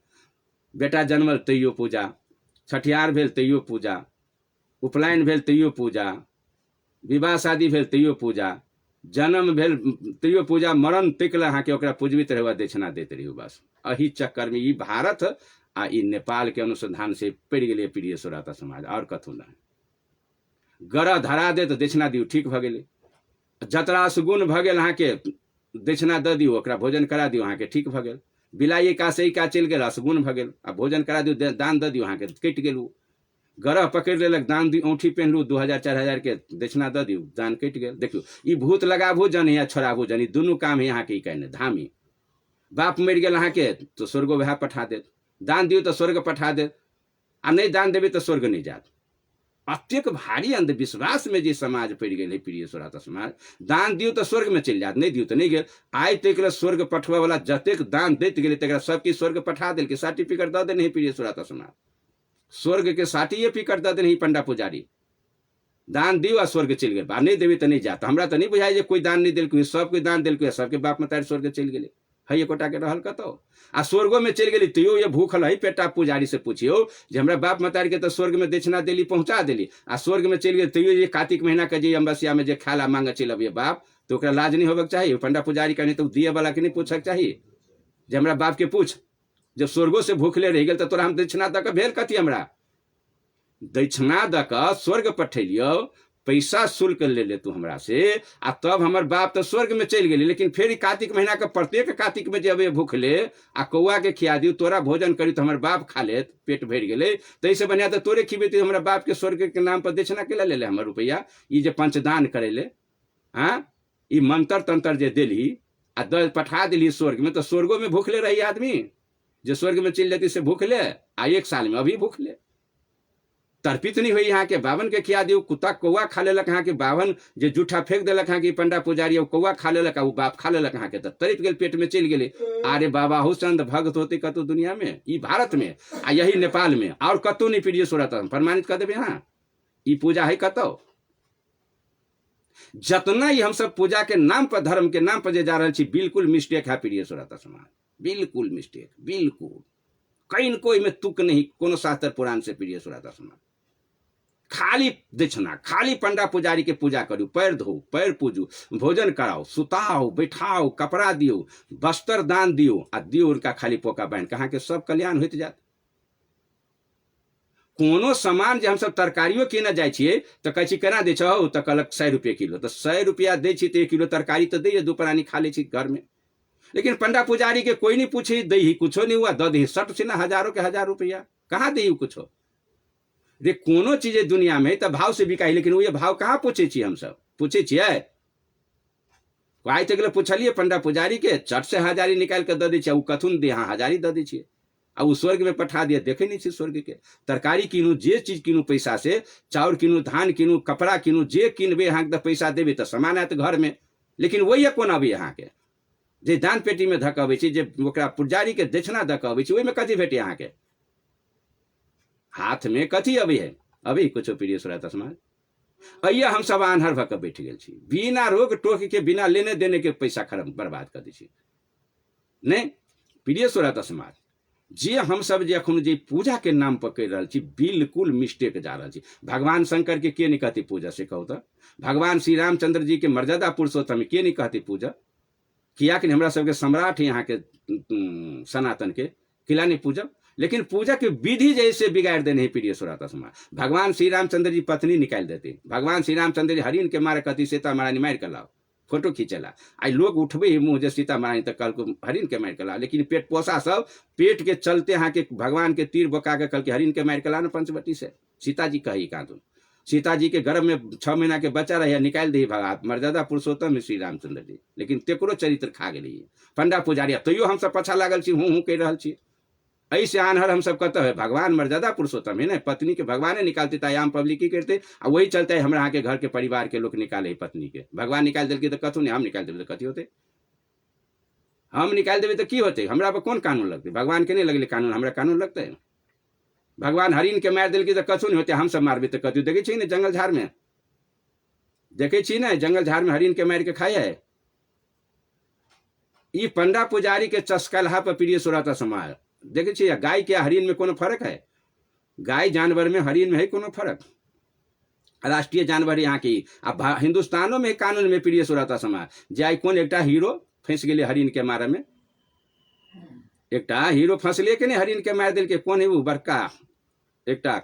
S1: बेटा जन्मल तैयो पूजा छठियार भेल तैयो पूजा उपनयन भेल तैयो पूजा विवाह शादी भेल तैयो पूजा जन्म भेल तैयो पूजा मरण तक अहाँ के ओकरा पूजबित रहे दक्षिणा देते रहियो बस अही चक्कर में भारत आ नेपाल के अनुसंधान से पड़ गए प्रिय सुराता समाज और कथू ना गरह धरा दे तो दक्षिणा दियो ठीक भ गए जतरा सुगुण भ गए अहाँ के दक्षिणा द दियो ओकरा भोजन करा दियो अहाँ के ठीक भ गए बिलाई का सही का चल गए असगुण भ गए आ भोजन करा दियो दान द दियो अहाँ के कटि गेलू गरह पकड़ लेलक दान दी औठी पहनलू 2000-4000 के दक्षिणा द दियो दान कटि गेल देखियो ई भूत लगाबू जन या छोड़ाबू जन ई दुनू काम है यहाँ के कहने धामी बाप मर गए अहाँ के तो स्वर्ग वह पठा दे दान दियो तो स्वर्ग पठा दे आ नहीं दान देवे तो स्वर्ग नहीं जात अत्यक भारी अंधविश्वास में जे समाज पड़ गए प्रिय सुराता समाज दान दियो तो स्वर्ग में चल जात नहीं दियो तो नहीं गए आय तक स्वर्ग पठवा वाला जतेक दान देते गए तक सबके स्वर्ग पठा दिल के सर्टिफिकेट दे नहीं प्रिय सुराता समाज स्वर्ग के सर्टिफिकेट दे नहीं पंडा पुजारी दान दियो आ स्वर्ग चल गए नहीं देवी तो नहीं जाता हमरा तो नहीं बुझाई कोई दान नहीं दिल सबके दान दिल सबके बाप मतारी स्वर्ग चल गए है एकोटा के रहल कतो आ स्वर्गो में चल गेली तैयो ये भूखल है पेटा पुजारी से पूछियो जे हमरा बाप मतारी के तो स्वर्ग में दक्षिणा देली पहुंचा देली आ स्वर्ग में चल गेली तैयो ये कार्तिक महीना के जे अमावस्या में जे खाला मांगे चलब ये बाप तो ओकरा लाज नहीं होबक चाहिए पंडा पुजारी का नहीं तो दिए वाला के नहीं पूछक चाहिए जे हमरा बाप के पूछ जब स्वर्गो से भूखले रह गेल तो तोरा हम दक्षिणा दऽ कऽ भेल कथी हमरा दक्षिणा दऽ कऽ स्वर्ग पठेलियो पैसा शुल्क ले ले तू हमरा से आ तब हमर बाप तो स्वर्ग में चल गेली लेकिन फिर कार्तिक महीना के प्रत्येक कार्तिक में जब भूखले आ कौआ के खिया दियो तोरा भोजन करी तो हमर बाप खा लेत पेट भर गेले तैसे बढ़िया तो तोरे खिबेती हमरा बाप के स्वर्ग के नाम पर दक्षिणा के ले ले हमर रुपया ई जे पंचदान करे ले हाँ ई मंत्र तंत्र जे देली आ दल पठा दिली स्वर्ग में तो स्वर्गो में भूखले रही आदमी जो स्वर्ग में चल जाती से भूखले आ 1 साल में अभी भूखले तर्पित नहीं हुई यहाँ के बावन के खिया दियो कुत्ता कौआ खा लेलक यहाँ के बावन जे जूठा फेंक देलक यहाँ के पंडा पुजारी कौआ खा लेलक वो बाप खा लेलक यहाँ के तो तरित गेल पेट में चल गेले अरे बाबा हो चंद भक्त होते कतो दुनिया में ई भारत में आ यही नेपाल में और कतो नहीं प्रिय सूरत प्रमाणित कर देवे हाँ ई पूजा है कतो जतना ही हम सब पूजा के नाम पर धर्म के नाम पर जे जा रहे छी बिल्कुल मिस्टेक है प्रिय सूरत समाज बिल्कुल मिस्टेक बिल्कुल कहीं कोई में तुक नहीं कोनो शास्त्र पुराण से प्रिय सूरत समाज खाली दक्षिणा खाली पंडा पुजारी के पूजा करू पैर धो पैर पूजू भोजन कराओ सुताओ बैठाओ कपड़ा दियो वस्त्र दान दियो आ दियो उनका खाली पोका बहन कहाँ के सब कल्याण होते जात कोनो सामान जे हम सब तरकारियों कीने जाइ छियै तो कहै छी केना दै छौ तो कहलक 100 रुपये किलो तो 100 रुपया दै छी तो 1 किलो तरकारी तो दैये 2 प्राणी खा ले छी घर में लेकिन पंडा पुजारी के कोई नहीं पूछे दे ही कुछ नहीं हुआ द दी सट से ना हजारों के 1000 रुपया कहाँ दे कुछ रे कोनो चीज दुनिया में तो भाव से बिकाई लेकिन वो भाव कहाँ पूछे छी हम सब पूछे छियै आइ तक पूछलिए पंडा पुजारी के चट से हजारी निकाल के दे दी कथुन दे हाँ हजारी दे दी आ वो स्वर्ग में पठा दिया देखे नहीं स्वर्ग के तरकारी कीनू जे चीज कीनू पैसा से चाउर कीनू धान कीनू कपड़ा कीनू जे किनबे यहाँ के पैसा देवे तो सामान आयत घर में लेकिन वही कोन अभी यहाँ के जे दान पेटी में धक अबै छै जे ओकरा पुजारी के दक्षिणा धक अबै छै ओहिमे कथी भेटे यहाँ के हाथ में कथी अभी है अभी कुछ प्रिय सूरत समाज अय्या हम सब आन्हर भऽ कऽ बैठ गेल छी बिना रोक टोक के बिना लेने देने के पैसा खर्च बर्बाद कर दै छी नहीं प्रिय सूरत समाज जे हम सब जे अखन जे पूजा के नाम पर कर रहल छी बिल्कुल मिस्टेक जा रहल छी भगवान शंकर के नहीं कहती पूजा से कहू तो भगवान श्री रामचंद्र जी के मर्यादा पुरुषोत्तम के नहीं कहती पूजा किया कि हमरा सबके सम्राट यहाँ के सनातन के किला नहीं पूजा लेकिन पूजा के विधि जैसे बिगाड़ देने हैं प्रिय सूरत समाज भगवान श्री रामचंद्र जी पत्नी निकाल देते भगवान श्री रामचंद्र जी हरिन के मारे कथी सीता महारानी मार कर लाओ फोटो खींचेला आई लोग उठबे ही मुँह जे सीता महारानी तक कल को हरिन के मार कर ला लेकिन पेट पोसा सब पेट के चलते यहाँ के भगवान के तीर बोका के कल के हरिन के मार कर ला ना पंचवटी से सीता जी कही कहाँ तुम सीता जी के गर्भ में 6 महीना के बच्चा रहे निकाल दी भगवान मर्यादा पुरुषोत्तम श्री रामचंद्र जी लेकिन तेकरो चरित्र खा गेली पंडा पुजारी तैयो हम सब पछा लागल छी हूँ कह रहा छी ऐसे आनहर हम सब कहते हैं भगवान मर्यादा पुरुषोत्तम है ना पत्नी के भगवान निकालते थे आम पब्लिक की करते और वही चलते हमारे यहाँ के घर के परिवार के लोग निकाले पत्नी के भगवान निकाल दिल तो कथू नहीं हम निकाल देवे तो कथी होते हम निकाल देवे तो की होते हमरा पर कौन कानून लगते भगवान के नहीं लगले कानून हमरा कानून लगता है भगवान हरिन के मार दिल तो कथू नहीं होते हम सब मारबे तो कथू देखे छी ना जंगल झाड़ में देखे छी ना जंगल झाड़ में हरिन के मार के खाए है ये पंडा पुजारी के चस्कलहा पर प्रिय सूरत समाज देखे छिए गाय के हरिन में कोनो फर्क है गाय जानवर में हरिन में है कोनो फर्क राष्ट्रीय जानवर यहाँ की अब हिंदुस्तानों में कानून में प्रिय सूरत समाज जाय कौन एकटा हीरो फंस गए हरिन के मारे में एकटा हीरो फंसले के नहीं हरिन के मार दिल के कौन है वो बड़का एकटा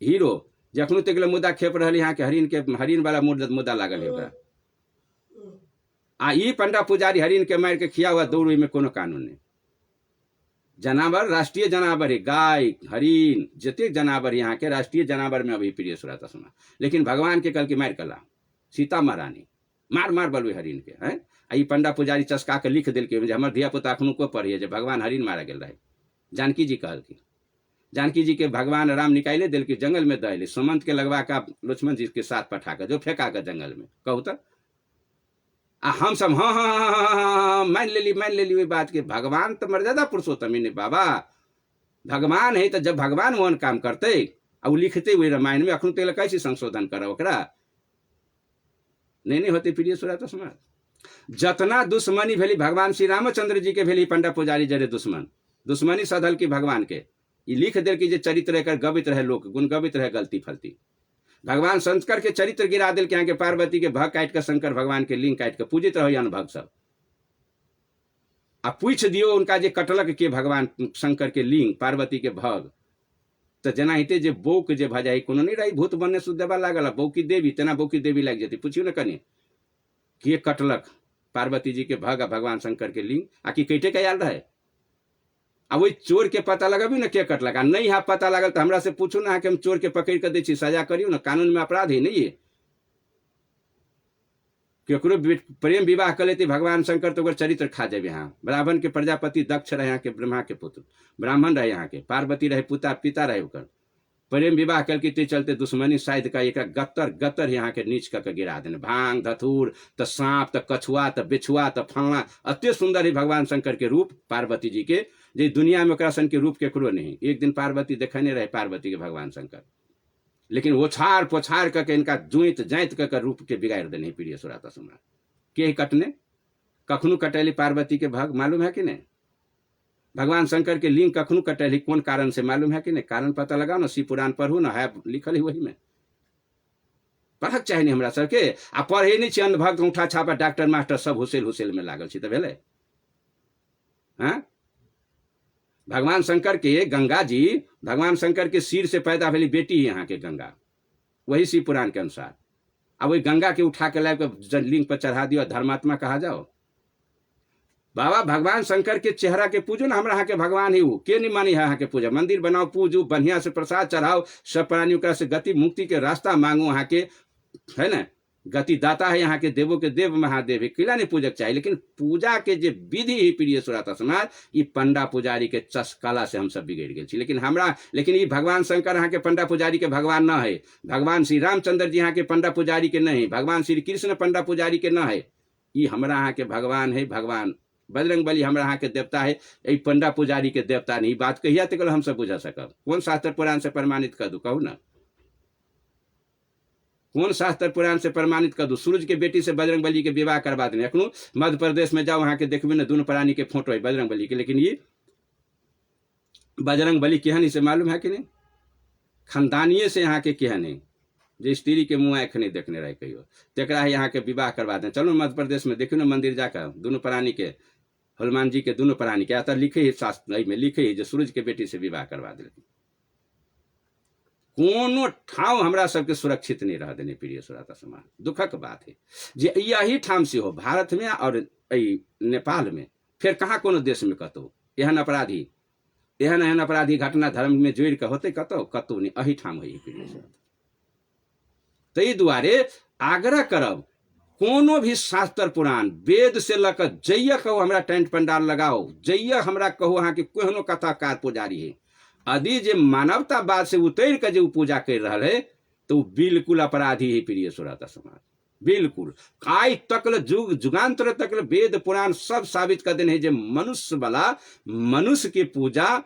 S1: हीरो जखनो तक मुद्दा खेप रहा यहाँ के हरिन वाला मुद्दा लागल है आ ई पंडा पुजारी हरिन के मार के खिया हुआ दौड़ में कोनो कानून नहीं जानवर राष्ट्रीय जानवर है गाय हरिन जते जानवर यहाँ के राष्ट्रीय जानवर में अभी प्रिय सूरत समाज लेकिन भगवान के कल की मार कला सीता महारानी मार मार बलवे हरिन के हैं आई पंडा पुजारी चस्का के लिख दिल के हमारे धिया पुता अखनू को पढ़िए जो भगवान हरिन मारा गया रहे जानकी जी कहल की जानकी जी के भगवान राम निकाले दिल के जंगल में दहले सुमंत के लगवा का लक्ष्मण जी के साथ पठा कर जो फेंका कर जंगल में कहू तो हम सब हाँ हाँ हाँ हाँ हाँ मान ले ली वही बात के भगवान तो मर्यादा पुरुषोत्तम ही नहीं बाबा भगवान है तो जब भगवान मोहन काम करते और लिखते हुए रामायण में अखनू तेल कैसे संशोधन करा ओकरा नहीं होते प्रिय सूरत समाज जतना दुश्मनी भेली भगवान श्री रामचंद्र जी के भेली पंडा पुजारी जरे दुश्मनी सधल की भगवान के ये लिख दे कि जे चरित्र एकर गवित रहे लोक गुण गवित रहे गलती फलती। भगवान शंकर के चरित्र गिरा दिल के यहाँ के पार्वती के भग काट के शंकर भगवान के लिंग काट के पूजित रहो अनुभव सब। आ पूछ दियो उनका जे कटलक के भगवान शंकर के लिंग पार्वती के भग तो जना हिते जे बौक जे भजाई कोनो नहीं रही भूत बनने सुदेवा लागल बौकी देवी तेना बौकी देवी लग जाती। पूछियो न कने के कटलक पार्वती जी के भग भगवान शंकर के लिंग आ कि कैटे के आयल रहे। आ वही चोर के पता लगाबी न के कटलक आ नहीं यहाँ पता लागल तो हमरा से पूछू ना कि हम चोर के पकड़ के दै छी सजा करियो ना कानून में अपराध ही नहीं है। केकरो प्रेम विवाह कर लेते भगवान शंकर तो चरित्र खा जाए। यहाँ ब्राह्मण के प्रजापति दक्ष रहे यहाँ के ब्रह्मा के पुत्र ब्राह्मण रहे यहाँ के पार्वती रहे पिता रहे ओकर प्रेम विवाह करके ते चलते दुश्मनी शायद का एक गत्तर गत्तर यहाँ के नीच करके गिरा देने भांग धतूर तो सांप तो कछुआ तो बिछुआ तो फलना अत्य सुंदर ही भगवान शंकर के रूप पार्वती जी के जे दुनिया में ओकरा सन के रूप केकरो नहीं। एक दिन पार्वती देखने रहे पार्वती के भगवान शंकर लेकिन ओछार पोछार करके इनका जुइत जाइत करके रूप के बिगाड़ देने प्रिय सुराता सम्राट के कटने कखनू कटैली पार्वती के भग मालूम है कि नहीं। भगवान शंकर के लिंग कखनू कटैली कौन कारण से मालूम है कि नहीं। कारण पता लगाओ ना शिव पुराण पढ़ू ना है लिखल ही वही में पढ़क चाहे नहीं हमरा सबके आ पढ़े नहीं छी अंधभक्त उठा छापा डॉक्टर मास्टर सब हुसेल में लागल छी तो भेले। हाँ भगवान शंकर के गंगा जी भगवान शंकर के सिर से पैदा भेली बेटी यहाँ के गंगा वही शिव पुराण के अनुसार। अब वही गंगा के उठा के लाकर लिंग पर चढ़ा दियो धर्मात्मा कहा जाओ। बाबा भगवान शंकर के चेहरा के पूजो ना हमरा यहाँ के भगवान ही के नहीं मानी है यहाँ के पूजा मंदिर बनाओ पूजो बढ़िया से प्रसाद चढ़ाओ सब प्राणियों से गति मुक्ति के रास्ता मांगो यहाँ के है ना गति दाता है यहाँ के देवों के देव महादेव है किला नहीं पूजक चाहिए। लेकिन पूजा के जो विधि ही प्रिय सुराता समाज ये पंडा पुजारी के चस्कला से हम सब बिगड़ गए। लेकिन ये भगवान शंकर यहाँ के पंडा पुजारी के भगवान न है। भगवान श्री रामचंद्र जी यहाँ के पंडा पुजारी के नहीं। भगवान श्री कृष्ण पंडा पुजारी के न है। ये हमारा यहाँ के भगवान है। भगवान बजरंग बली हमारा यहाँ के देवता है। ये पंडा पुजारी के देवता नहीं। बात कहिया तक हम सब बुझा सकब कौन शास्त्र पुराण से प्रमाणित कर दू कहू ना कौन शास्त्र पुराण से प्रमाणित कर दू। सूरज के बेटी से बजरंग बली के विवाह करवा देने अखनू मध्य प्रदेश में जाओ वहां के देखबे ना दोनों प्राणी के फोटो है बजरंग बली के। लेकिन ये बजरंग बली केहन इसे मालूम है कि नहीं। खानदानिये से यहाँ के केहन है जो स्त्री के मुँह आँख नहीं देखने रहे कहियो तेकरा यहाँ के विवाह करवा दें। चलो मध्य प्रदेश में देखियो ना मंदिर जाकर दोनों प्राणी के हनुमान जी के दोनों प्राणी के आता लिखे ही शास्त्र में लिखे ही जो सूरज के बेटी से विवाह करवा दे। कोनो ठाव हमरा सबके सुरक्षित नहीं रह देने प्रिय सुराता समाज। दुखक बात है जे यही ठाम से हो भारत में और नेपाल में फिर कहाँ कोनो देश में कतो एहन अपराधी घटना धर्म में जोड़ के होते कतो नहीं अही ठाम हो प्रिय सुराता। तई दुआरे आग्रह करब कोनो भी शास्त्र पुराण वेद से लकर जइया कहो हमरा टेंट पंडाल लगाओ जइया हमरा कहो अहाँ के कोनो कथाकार पुजारी है यदि जे मानवतावाद से उतर के जो पूजा कर रहा है तो बिल्कुल अपराधी है प्रिय सुराता समाज। बिल्कुल काय तकल जुग जुगांतर तकल वेद पुराण सब साबित कर देने जे मनुष्य वाला मनुष्य के पूजा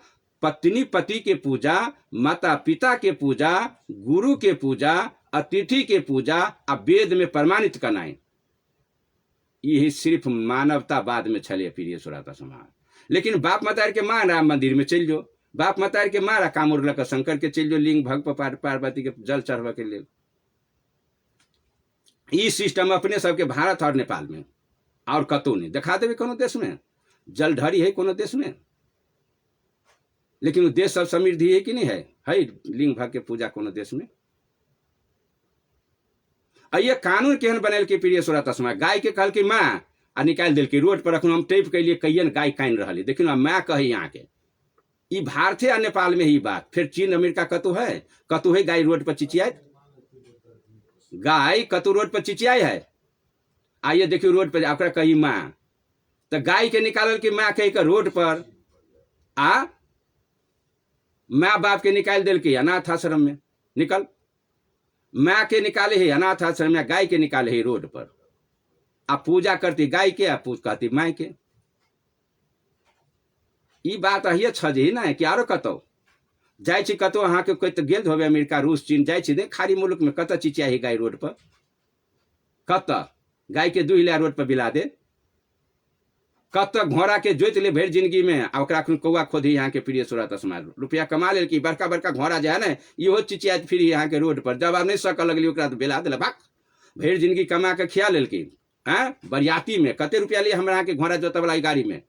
S1: पत्नी पति के पूजा माता पिता के पूजा गुरु के पूजा अतिथि के पूजा अब वेद में प्रमाणित करना है। यही सिर्फ मानवतावाद में छले प्रिय सुराता समाज। लेकिन बाप मतार के मां राम मंदिर में चल जो बाप मतार के मारा कामुर लक शंकर के चल जो लिंग भग पार्वती के जल चढ़वा के लिए। ई सिस्टम अपने सबके भारत और नेपाल में और कतौ नहीं देखा देवे कोनो देश में जल ढरी है कोनो देश में। लेकिन देश सब समृद्धि है कि नहीं है लिंग भग के पूजा कोनो देश में। ये कानून केहन बनल के प्रिय सुराता समाज। गाय के कहल की माँ आ निकाल दिल के रोड पर रखू हम टेप के लिए कईयन गाय कान रहा देखिन मैं कही यहाँ के ई भारत है नेपाल में ही बात। फिर चीन अमेरिका कतु है गाय रोड पर चिचियाए गाय कतु रोड पर चिचियाए है। आइए देखियो रोड पर आपका कही माँ तो गाय के निकालल की माँ कही रोड पर आ माँ बाप के निकाल दिल के अनाथ आश्रम में निकल माँ के निकाले है अनाथ आश्रम में गाय के निकाले है रोड पर। आप पूजा करती गाय के आप पूज कहती माय के। ई बात अहिए छजे ना कि आरो कतो जाय छी कतो अहाँ के कोई तो गेल होवे अमेरिका रूस चीन जाय छी दे खाड़ी मुल्क में कत चिचिया है गाय रोड पर कत गाय के दूह लिया रोड पर बिला दे, कब तक घोड़ा के जोत ले भर जिंदगी में आ ओकरा कौआ खोदी यहाँ के प्रिय सुरत समाज रुपया कमा लेल की बड़का बड़का घोड़ा जो है ना इहो चिचिया फिर यहाँ के रोड पर जब आप नहीं सकल लगली ओकरा तो बिला दिल भाग भर जिंदगी कमा के खिया लेल की बरियाती में कते रुपया लिए हमरा के घोड़ा जोत वाला गाड़ी में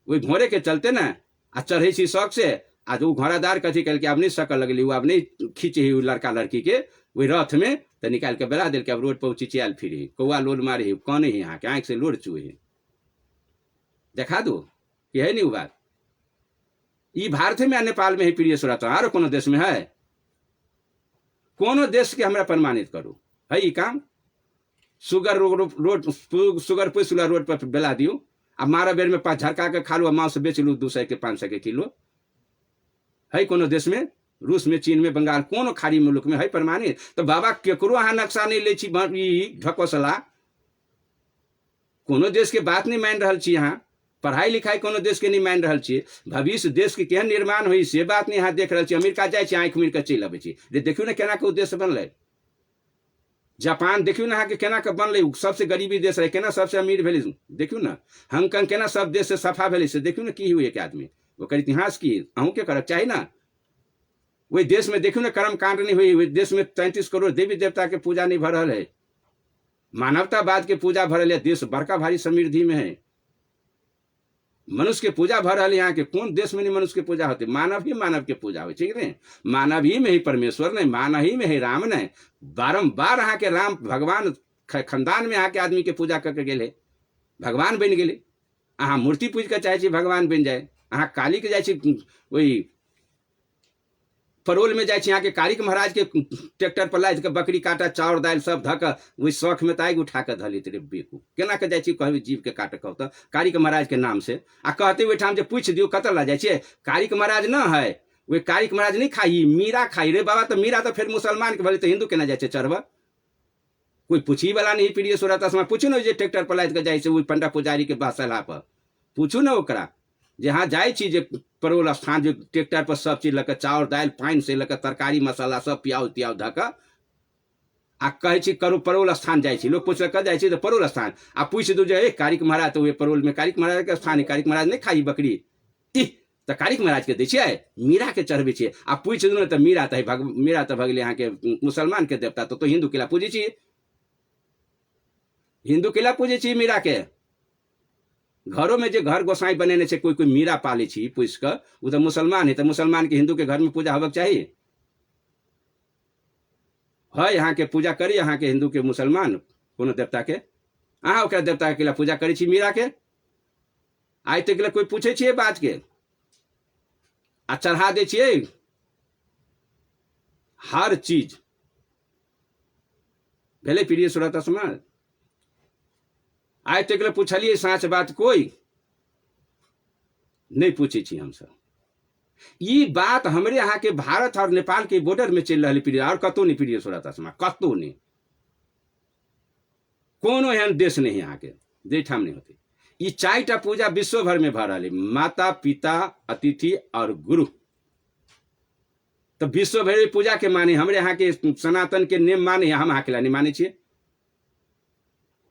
S1: वही घोड़े के चलते ना आ चढ़े सी शौक से आज वो घोड़ादार कथी कल के अब नहीं सकल लगली वो अब नहीं खींचे ही लड़का लड़की के वही रथ में तो निकाल के बिला दिल के अब रोड पर चिचियाल फिर कौआ लोड मारे कौन ही यहाँ के आंख से लोड चुहे देखा दो कि है नहीं वो बात ये भारत में नेपाल में ही प्रिय सुरत और कोनो देश में है कोनो देश के हमरा प्रमाणित करो है ये काम शुगर रोड शुगर पुसला रोड पर बेला दियो अब मारा बेर में 5 झरका के खा लो मांस बेच लू 200 के 500 के किलो है कोनो देश में रूस में चीन में बंगाल कोनो खाड़ी मुल्क में है प्रमाणित तो बाबा केकरो अहाँ नक्शा नहीं ले छी ढकोसला कोनो देश के बात नहीं मान रहा छी यहाँ पढ़ाई लिखाई कोनो देश के नहीं मान रहा छी भविष्य देश के केहन निर्माण होई से बात नहीं यहाँ देख रहा छी अमेरिका जाए छी आँख मिर के चलि अबै छी देखियो ना केना के उद्देश्य बनलै जापान देखियो ना के केना के बनलै सबसे गरीबी देश रहे केना सबसे अमीर भेलै देखियो ना हांगकांग केना सब देश से सफा भेलै से देखियो ना की हुई एक आदमी ओकर इतिहास की अहूँ के करक चाही ना वही देश में देखियो ना कर्म कांड नहीं हुई देश में 33 करोड़ देवी देवता के पूजा नहीं भ रहा है मानवतावाद के पूजा भ रहा है देश बड़का भारी समृद्धि में है मनुष्य के पूजा भ रहा है यहाँ के कौन देश में नहीं मनुष्य के पूजा होते मानव ही मानव के पूजा हो ठीक है मानव ही में ही परमेश्वर नहीं मानव ही में ही राम नहीं बारंबार यहाँ के राम भगवान खानदान में यहाँ के आदमी के पूजा करके गेले भगवान बन गए अहाँ मूर्ति पूज के चाहे भगवान बन जाए अहाँ काली के जाए वही परोल में जाए यहाँ के कारिक महाराज के ट्रैक्टर पर लाद के बकरी काटा चाउर दाल सब धक वही शौख में ताग उठा के धली तेरे बेकू केना के जाए कहबे जीव के काट कह तो कारिक महाराज के नाम से आ कहते हुए ठाम जे पूछ दियो कतल ला जाए कारिक महाराज न है वे कारिक महाराज नहीं खाई मीरा खाई रे बाबा तो मीरा तो फिर मुसलमान के भले तो हिंदू केना जाए चढ़वा कोई पूछी वाला नहीं प्रिय सुरत पूछू ना ट्रैक्टर पर लाद के जाए वही पंडा पुजारी के बासला पर पूछू ना ओकरा जहाँ जाए छी जे परोल स्थान जो ट्रैक्टर पर सब चीज लके चाउर दाल पानी से लके तरकारी मसाला सब पियाउ तियाउ धक आ कहे छी करो परोल स्थान जाए छी लोग पूछ कर जाए छी तो परोल स्थान आ पूछ दू जे कारिक महाराज तो वे परोल में कारिक महाराज के स्थान कारिक महाराज नहीं खाई बकरी तो कारिक महाराज के दै छियै मीरा के चढ़बे छियै आ पूछ दू तो मीरा तो भगले यहाँ के मुसलमान के देवता तो हिंदू किला पूजे छी हिंदू किला पूजे छी मीरा के घरों में जो घर गोसाई बनेने से कोई मीरा पाले छी पूछ कर वो तो मुसलमान है तो मुसलमान के हिंदू के घर में पूजा होबक चाहिए है यहाँ के पूजा करी यहाँ के हिंदू के मुसलमान कोनो देवता के अहाँ ओकरा देवता के पूजा करी छी मीरा के आज तक कोई पूछे छिए बात के आ चढ़ा दे छिए हर चीज भेले प्रिय सुरत समाज आज तक पूछलिए साँच बात कोई नहीं पूछे छी हम सब ये बात हमारे यहाँ के भारत और नेपाल के बॉर्डर में चल रही प्रिय और कतो नहीं प्रिय सुरत कतो नहीं कोनो एहन देश नहीं यहाँ के देठाम नहीं होते ये 4टा पूजा विश्व भर में भ रहा है माता पिता अतिथि और गुरु तो विश्व भर पूजा के माने हमारे यहाँ के सनातन के नेम माने हम यहाँ के नहीं माने छे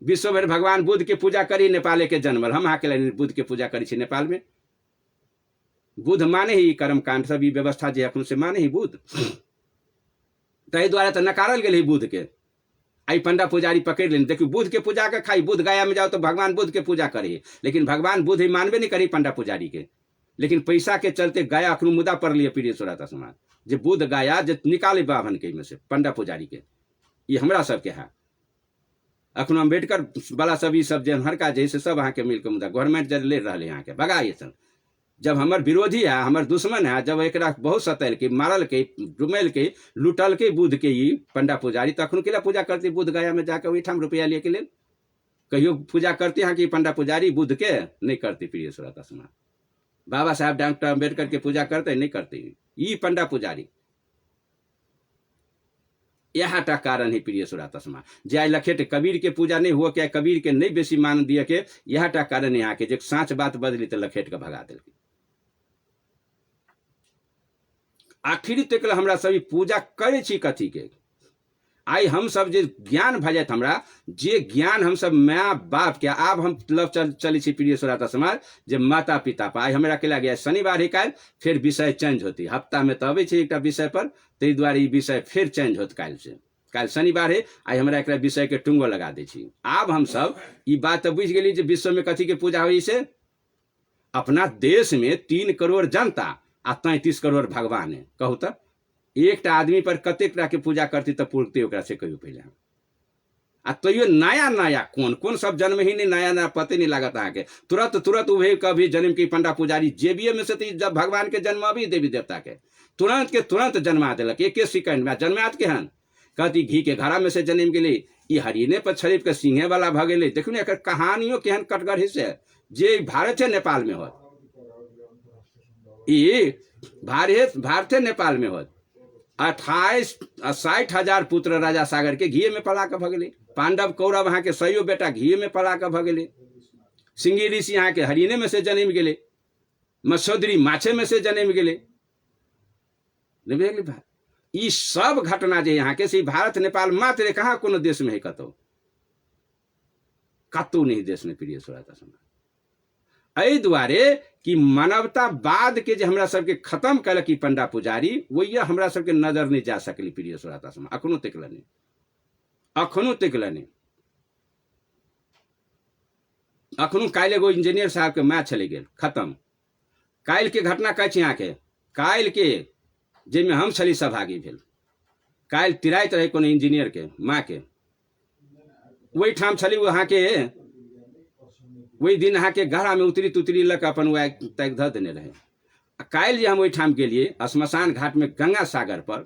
S1: विश्व भर भगवान बुद्ध के पूजा करी नेपाल के जन्मल हम यहाँ के बुद्ध के पूजा करी नेपाल में बुद्ध माने ही कर्म कांड सब व्यवस्था जो अखन से माने ही बुद्ध तहि द्वारा तो नकारल गए बुद्ध के आई पंडा पुजारी पकड़ लेने देखियो बुद्ध के पूजा के खाई बुद्ध गया में जाओ तो भगवान बुद्ध के पूजा करे लेकिन भगवान बुद्ध ही मानबे नहीं करी पंडा पुजारी के लेकिन पैसा के चलते गया अखनू मुद्दा पर लिए प्रिय सुरत समाज जो बुद्ध गया जो निकाले बाभन के में से पंडा पुजारी के ये हमरा सबके है अखनो अम्बेडकर वाला सब ये सब जन हरका जैसे सब अहाँ के मिलकर मुद्दा गवर्नमेंट जब ले रहे यहाँ के भगा ये सब जब हमार विरोधी है हमार दुश्मन है जब एक बहुत सतल के मारल के डुमैल के लुटल के बुद्ध के ही पंडा पुजारी तखन के पूजा करते बुद्ध गया में जाकर वही ठाम रुपया लिए के लिए कहियो पूजा करते हैं कि पंडा पुजारी बुद्ध के नहीं करते प्रिय सुरत समाज बाबा साहब डॉक्टर अम्बेडकर के पूजा करते नहीं करते ये पंडा पुजारी यह कारण है प्रिय सुरत समाज जाय लखेट कबीर के पूजा नहीं हुआ क्या कबीर के नहीं बेसी मान दिए के यह कारण यहाँ के जो साँच बात बदली तो लखेट के भगा दिल आखिरी तक हमरा सभी पूजा करे छी कथी के आई हम सब जे ज्ञान भ जात हमरा, जे ज्ञान हम सब माँ बाप के आब हम लव चली छी प्रिय श्रोता समाज, जे माता पिता पर आई हमरा के लगे शनिवार ही काल फिर विषय चेंज होती, हफ्ता में तो अबै छै एकटा विषय पर, ताहि दुआरे ई विषय फिर चेंज होत काल से। काल शनिवार है, आई हमरा एक विषय के टुंगो लगा दै छी। आब हम सब ई बात तो बुझ गेली जे विश्व में कथी के पूजा होई से, अपना देश में 3 करोड़ जनता आ 33 करोड़ भगवान है। कहू तो एक आदमी पर कतेक के पूजा करती तो पूर्ति ओकरा से कहियो पहले। आ तैयो नया नया कौन कौन सब जन्म ही नहीं, नया नया पते नहीं लागत अहाँ के। तुरंत तुरंत उभे कभी जन्म की पंडा पुजारी जेबीए में से जब भगवान के जन्म अभी देवी देवता के तुरंत के तुरंत जन्मा दिलक, एक सेकंड में जन्मात केहन। कहती घी के घड़ा में से जन्म गेली, ई हरिने पर छरीफ के सिंहे वाला भ गेलै। देखू ने एकर कहानियों केहन कटगर हिस्से, जे भारत है नेपाल में होत, ई भारत है नेपाल में होत। 60,000 पुत्र राजा सागर के घी में पला के भ गेलै। पांडव कौरव अहाँ के 100 बेटा घी में पला के भ गेलै। सिंगी ऋषि अहाँ के हरिने में से जन्म गेलै, मत्स्योदरी माछे में से जन्म गेलै। ई सब घटना जे यहाँ के से भारत नेपाल मात्र, कहाँ कोनो देश में है, कतौ नहीं देश में प्रिय श्रोता समाज। एहि दुआरे कि मानवतावाद के जे हमरा सबके खत्म कलक ई पंडा पुजारी, वही हमरा सबके नजर नहीं जा सकली प्रिय श्रोता समाज, अखनो तक नहीं, अखनो तक नहीं। अखनो काल्हि एगो इंजीनियर साहब के माँ चले गेल, खत्म। काल्हि के घटना कहै छी अहाँके, काल्हि के जाहिमे हम छली सहभागी भेल। काल्हि तिराइत रहे कोनो इंजीनियर के माँ के, वही ठाम छली वहाँ के, वही दिन अहाँ के गहरा में उतरी तुतरी लक अपन वह तैक धऽ देने रहे। काल्हि जे हम ओहि ठाम गेलिए श्मशान घाट में गंगा सागर पर,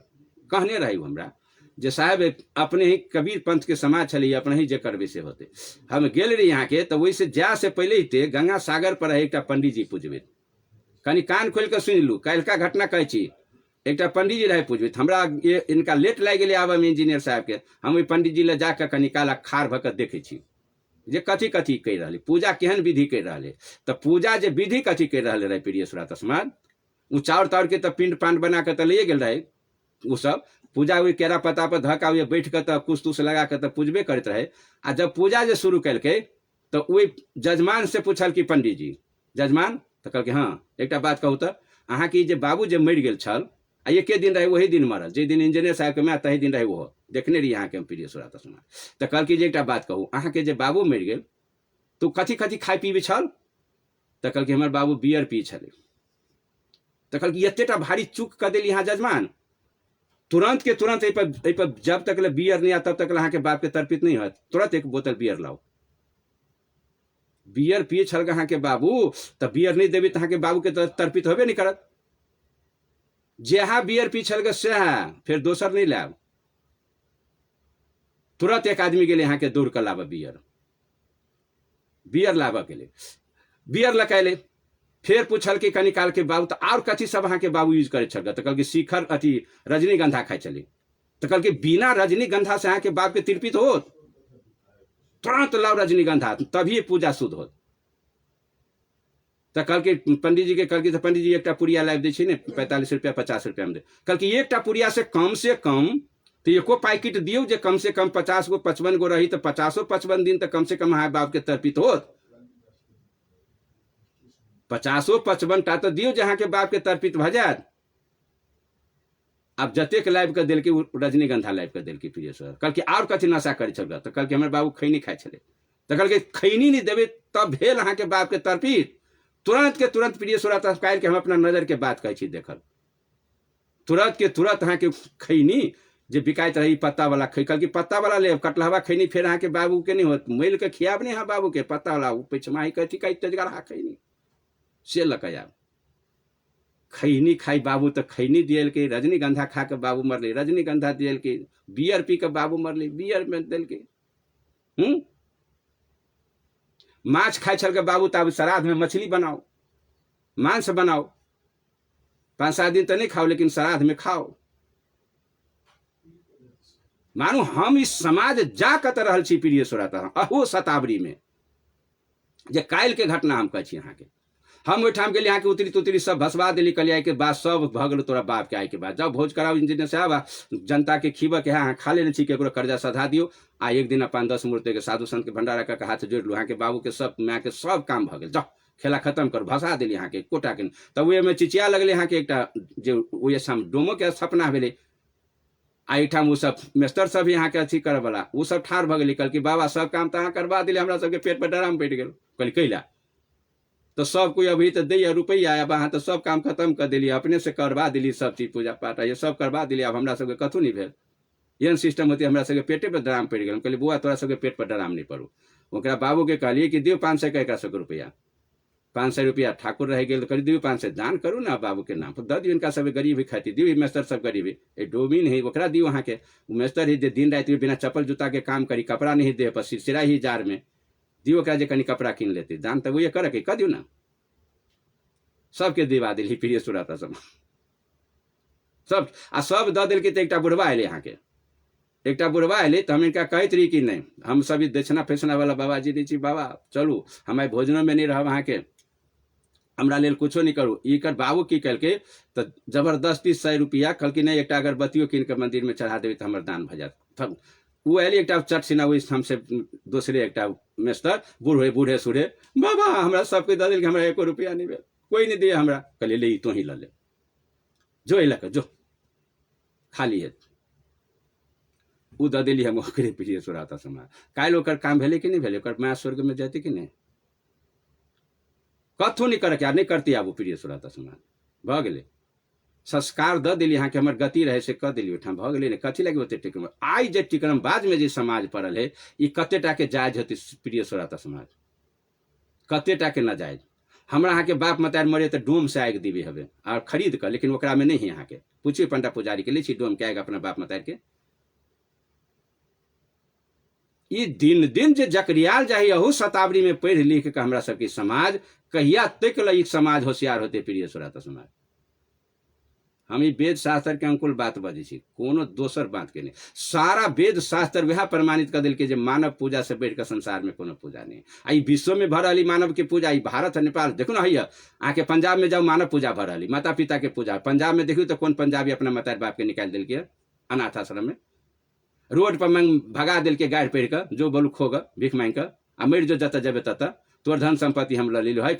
S1: कहने रही हमरा जे साहब अपने ही कबीर पंथ के समाज छली, अपने ही जे करबे से होते। हम गेल रही यहाँ के, तो वही से जा से पहले ही ते गंगा सागर पर है एकटा पंडित जी पुजबे। कनी कान खोल के सुन लू, काल्हि का घटना कहै छी। एकटा पंडित जी रहे पुजबे, हमरा इनका लेट लागि गेलै आबऽ में इंजीनियर साहब के। हम ओहि पंडित जी ले जाकर कनी काला खाड़ भऽ कऽ देखै छी जे कथी कथी कहि रहलै, पूजा केहन विधि कहि रहलै। तो पूजा जे विधि कथी कहि रहलै रहे प्रिय श्रोता समाज, उ चाउर ताउर के तो पिंड पांड बना के तो ले गेल रहे। उ सब पूजा वही केरा पत्ता पर धक्का हुए बैठ के तो कुछ तुस लगा के तो पूजबे करते रहे। आ जब पूजा जे शुरू कलकै तो वही जजमान से पूछल कि पंडित जी जजमान, तो कहलकै हाँ एक बात कहू तो, अहाँ के जे बाबू जे मरि गेल छल आ एके दिन रहे, वही दिन मरल, जे दिन इंजीनियर साहब के मैं तही दिन रहे, वो देखने रही यहाँ के हम प्रिय श्रोता समाज। तो कहलकै जे एक बात कहू, अहाँ के जे बाबू मरि गेल तो कथी कथी खाय पीबे छल। तो कहलकै हमर बाबू बियर पी छलै। तो कहलकै एतेटा भारी चूक कर देली यहाँ जजमान, तुरंत के तुरंत एहि पर जब तक ले बियर नहीं आता तब तक अहाँ के बाप के तर्पित नहीं होत, तुरंत एक बोतल बियर लाओ। बियर पिए छल अहाँ के बाबू, तो बियर नहीं देवी तो अहाँ के बाबू के तर्पित होबे नहीं करत। जेहा बियर पी छल से फिर दोसर नहीं लाब। तुरंत एक आदमी गेले यहाँ के दौड़ कर लाबा बियर लाबा के लिए, बियर लकैले। फिर पूछल कि कनी काल के बाबू तो और कथी सब अहाँ के बाबू यूज करे छल। तो कहल शिखर अथी रजनीगंधा खाए चले। तो कहल बिना रजनीगंधा से अहाँ के बाप के तृपित होत, तुरंत लाओ रजनीगंधा तभी पूजा शुद्ध होत। तो कहल पंडित जी के कहल पंडित जी एक पुड़िया लाइव दै छै ने 45 रुपया 50 रुपया में दे। कहल एक पुड़िया से कम तो एको पैकेट दियो जे कम से कम 50 गो 55 गो रही तो 50-55 दिन तो कम से कम अहाँ बाप के तर्पित होत। 50-55 टा तो दियो जे अहाँ के बाप के तर्पित भ जात। अब जतेक लाइव के दिल के रजनीगंधा लाइव के दिल के प्रिय सर कहल और कथी नशा करे छल। तो कहल हमर बाबू खैनी खाए छले। तो कहल खैनी नहीं देवे तब भेल अहाँ के बाप के तर्पित। तुरंत के तुरंत प्रिय श्रोता काल्हि के हम अपना नजर के बात कहै छी देखल, तुरंत के तुरंत अहाँ के खैनी जे बिकाइत रही पत्ता वाला कहल पत्ता वाला ले कटलहवा खैनी फिर अहाँ के बाबू के नहीं होत, मैल के खियाब नहीं हाँ बाबू के पत्ता वाला पैछमाही कथी कही तेजगरहा खैनी से लकया खैनी खाई बाबू तो खैनी दियल के, रजनीगंधा खा के बाबू मरले रजनीगंधा दियल के, बियर पी के बाबू मरले बियर में दिल के। माछ खाए छल के बाबू तब श्राद्ध में मछली बनाओ मांस बनाओ, 5-7 दिन तो नहीं खाओ लेकिन श्राद्ध में खाओ। मानो हम इस समाज जाकत रहल छी प्रिय श्रोता अहो शताब्दी में जे काल्हि के घटना हम कहै छी अहाँ के। हम ओठाम गेली, यहाँ के उतरी तुतरी सब भसवा दिली, कलिया के बाद सब भगल तोरा बाप के आए के बाद जब भोज कराओ इंजीनियर साहब जनता के खीब के हाँ खा लेने छी केकरो कर्जा सधा दियो आ एक दिन अपन 10 मूर्ति के साधु संत के भंडारा के हाथ जोड़ लू, यहाँ के बाबू के सब माँ के सब काम भ गेल, जाओ खेला खत्म कर, भसा दिली यहाँ के कोटा के। तब वे में चिचिया लगले यहाँ के एकटा जो ओए साम डोमो के स्थापना भेले आईठाम वो सब मेस्तर सब यहाँ के अथी करे वाला वो सब ठार भ गेली, कल की बाबा सब काम तो अहाँ करवा दिले, हमरा सबके पेट पर डराम बैठ गेल, कल कैला तो सब कोई अभी तो दैया रुपया अब अहाँ तो सब काम खत्म कर दिली, अपने से करवा दिली सब चीज पूजा पाठ ये सब करवा दिली, अब हमरा सबके कथू नहीं भेल, एहन सिस्टम होती हमरा सबके पेटे पर डराम पड़ गेल। कहली बुआ तोरा सबके पेट पर डराम नहीं पड़ू, ओकरा बाबू के कहलिए कि दियो 500 के एकरा सबके रुपया, 500 रुपया ठाकुर रह गेल, कर दियो 500 दान करू ना बाबू के नाम पर, द दियो, इनका सब गरीब ही खाती दियो, मेस्तर सब गरीब है, डोमिन है ओकरा दियो, वहाँ के मेस्तर ही दिन रात बिना चप्पल जूता के काम करी, कपड़ा नहीं दे पर सिरा ही जार में दियो, ओकरा जे कनी कपड़ा किन लेते, दान तो वो करे के कह दियो ना, सबके दिवा दिल प्रिय सुराता सब सब आ सब द दिल के। तो एक बुढ़वा अले, यहाँ के एक बुढ़वा अले तो हम इनका कहते रही कि नहीं हम सभी दक्षिणा फेसना वाला बाबा जी दी बाबा चलू हमारे भोजनों में नहीं रह, वहाँ के हमरा लेल कुछो नहीं करू। इकर बाबू की कल के तो जबरदस्ती 100 रुपया कल की नहीं एक अगरबत्तियों कीन के मंदिर में चढ़ा देवे तो हमारे दान भ जात। तब वो अली एक चट सिना वो हमसे दूसरे एक मेस्तर बूढ़े सूढ़े बाबा हमरा सबके दे दिल, हमरा 1 रुपया नहीं भेल, कोई नहीं दिए हमरा, कहले ले तो ही ले जो लक जो खाली है उ द दिली, हम ओकरे प्रिय सुराता समाज। काल्हि ओकर काम भेले कि नहीं भेले, ओकर माँ स्वर्ग में जाते कि नहीं, कथो नहीं करे क्या नहीं करती आबू प्रिय सुराता समाज भ गेले, संस्कार द दिली, यहाँ के हमर गति रहे से कह दिली ओठाम भ गेले ने, कथी लगे ओते टिकरम आई जे टिकरम बाज में जे समाज पड़ल है ई कतेटा के जायज होती प्रिय सुराता समाज, कतेटा के न जायज। हमरा यहाँ के बाप मतार मरे तो डोम से आग दीबे हवे और खरीद कर, लेकिन ओकरा में नहीं है, यहाँ के पूछिए पंडा पुजारी के लिए डोम के आएगा अपना बाप मतार के। ये दिन दिन जे जकरियाल जाही अहू शतावरी में पढ़ लिख के हमरा सबके समाज कहिया तक लई समाज होशियार होते प्रिय सुराता समाज। हम वेद शास्त्र के अनुकूल बात बजे छी, कोनो दोसर बात के नहीं, सारा वेद शास्त्र वह प्रमाणित कर दिल के जे मानव पूजा से बढ़ कर संसार में कोनो पूजा नहीं। आई विश्व में भर रही मानव के पूजा, भारत और नेपाल देखो ना है, आके पंजाब में जाओ मानव पूजा भर रही, माता पिता के पूजा, पंजाब में देखियो तो कौन पंजाबी अपना मतार बाप के निकाल दिल के अनाथ आश्रम में, रोड पर भगा दिल के गाड़ पेड़ कर जो बोलू खोग भीख मांग कर आ मर जो जत जब तत तोर धन संपत्ति हम ले लो है।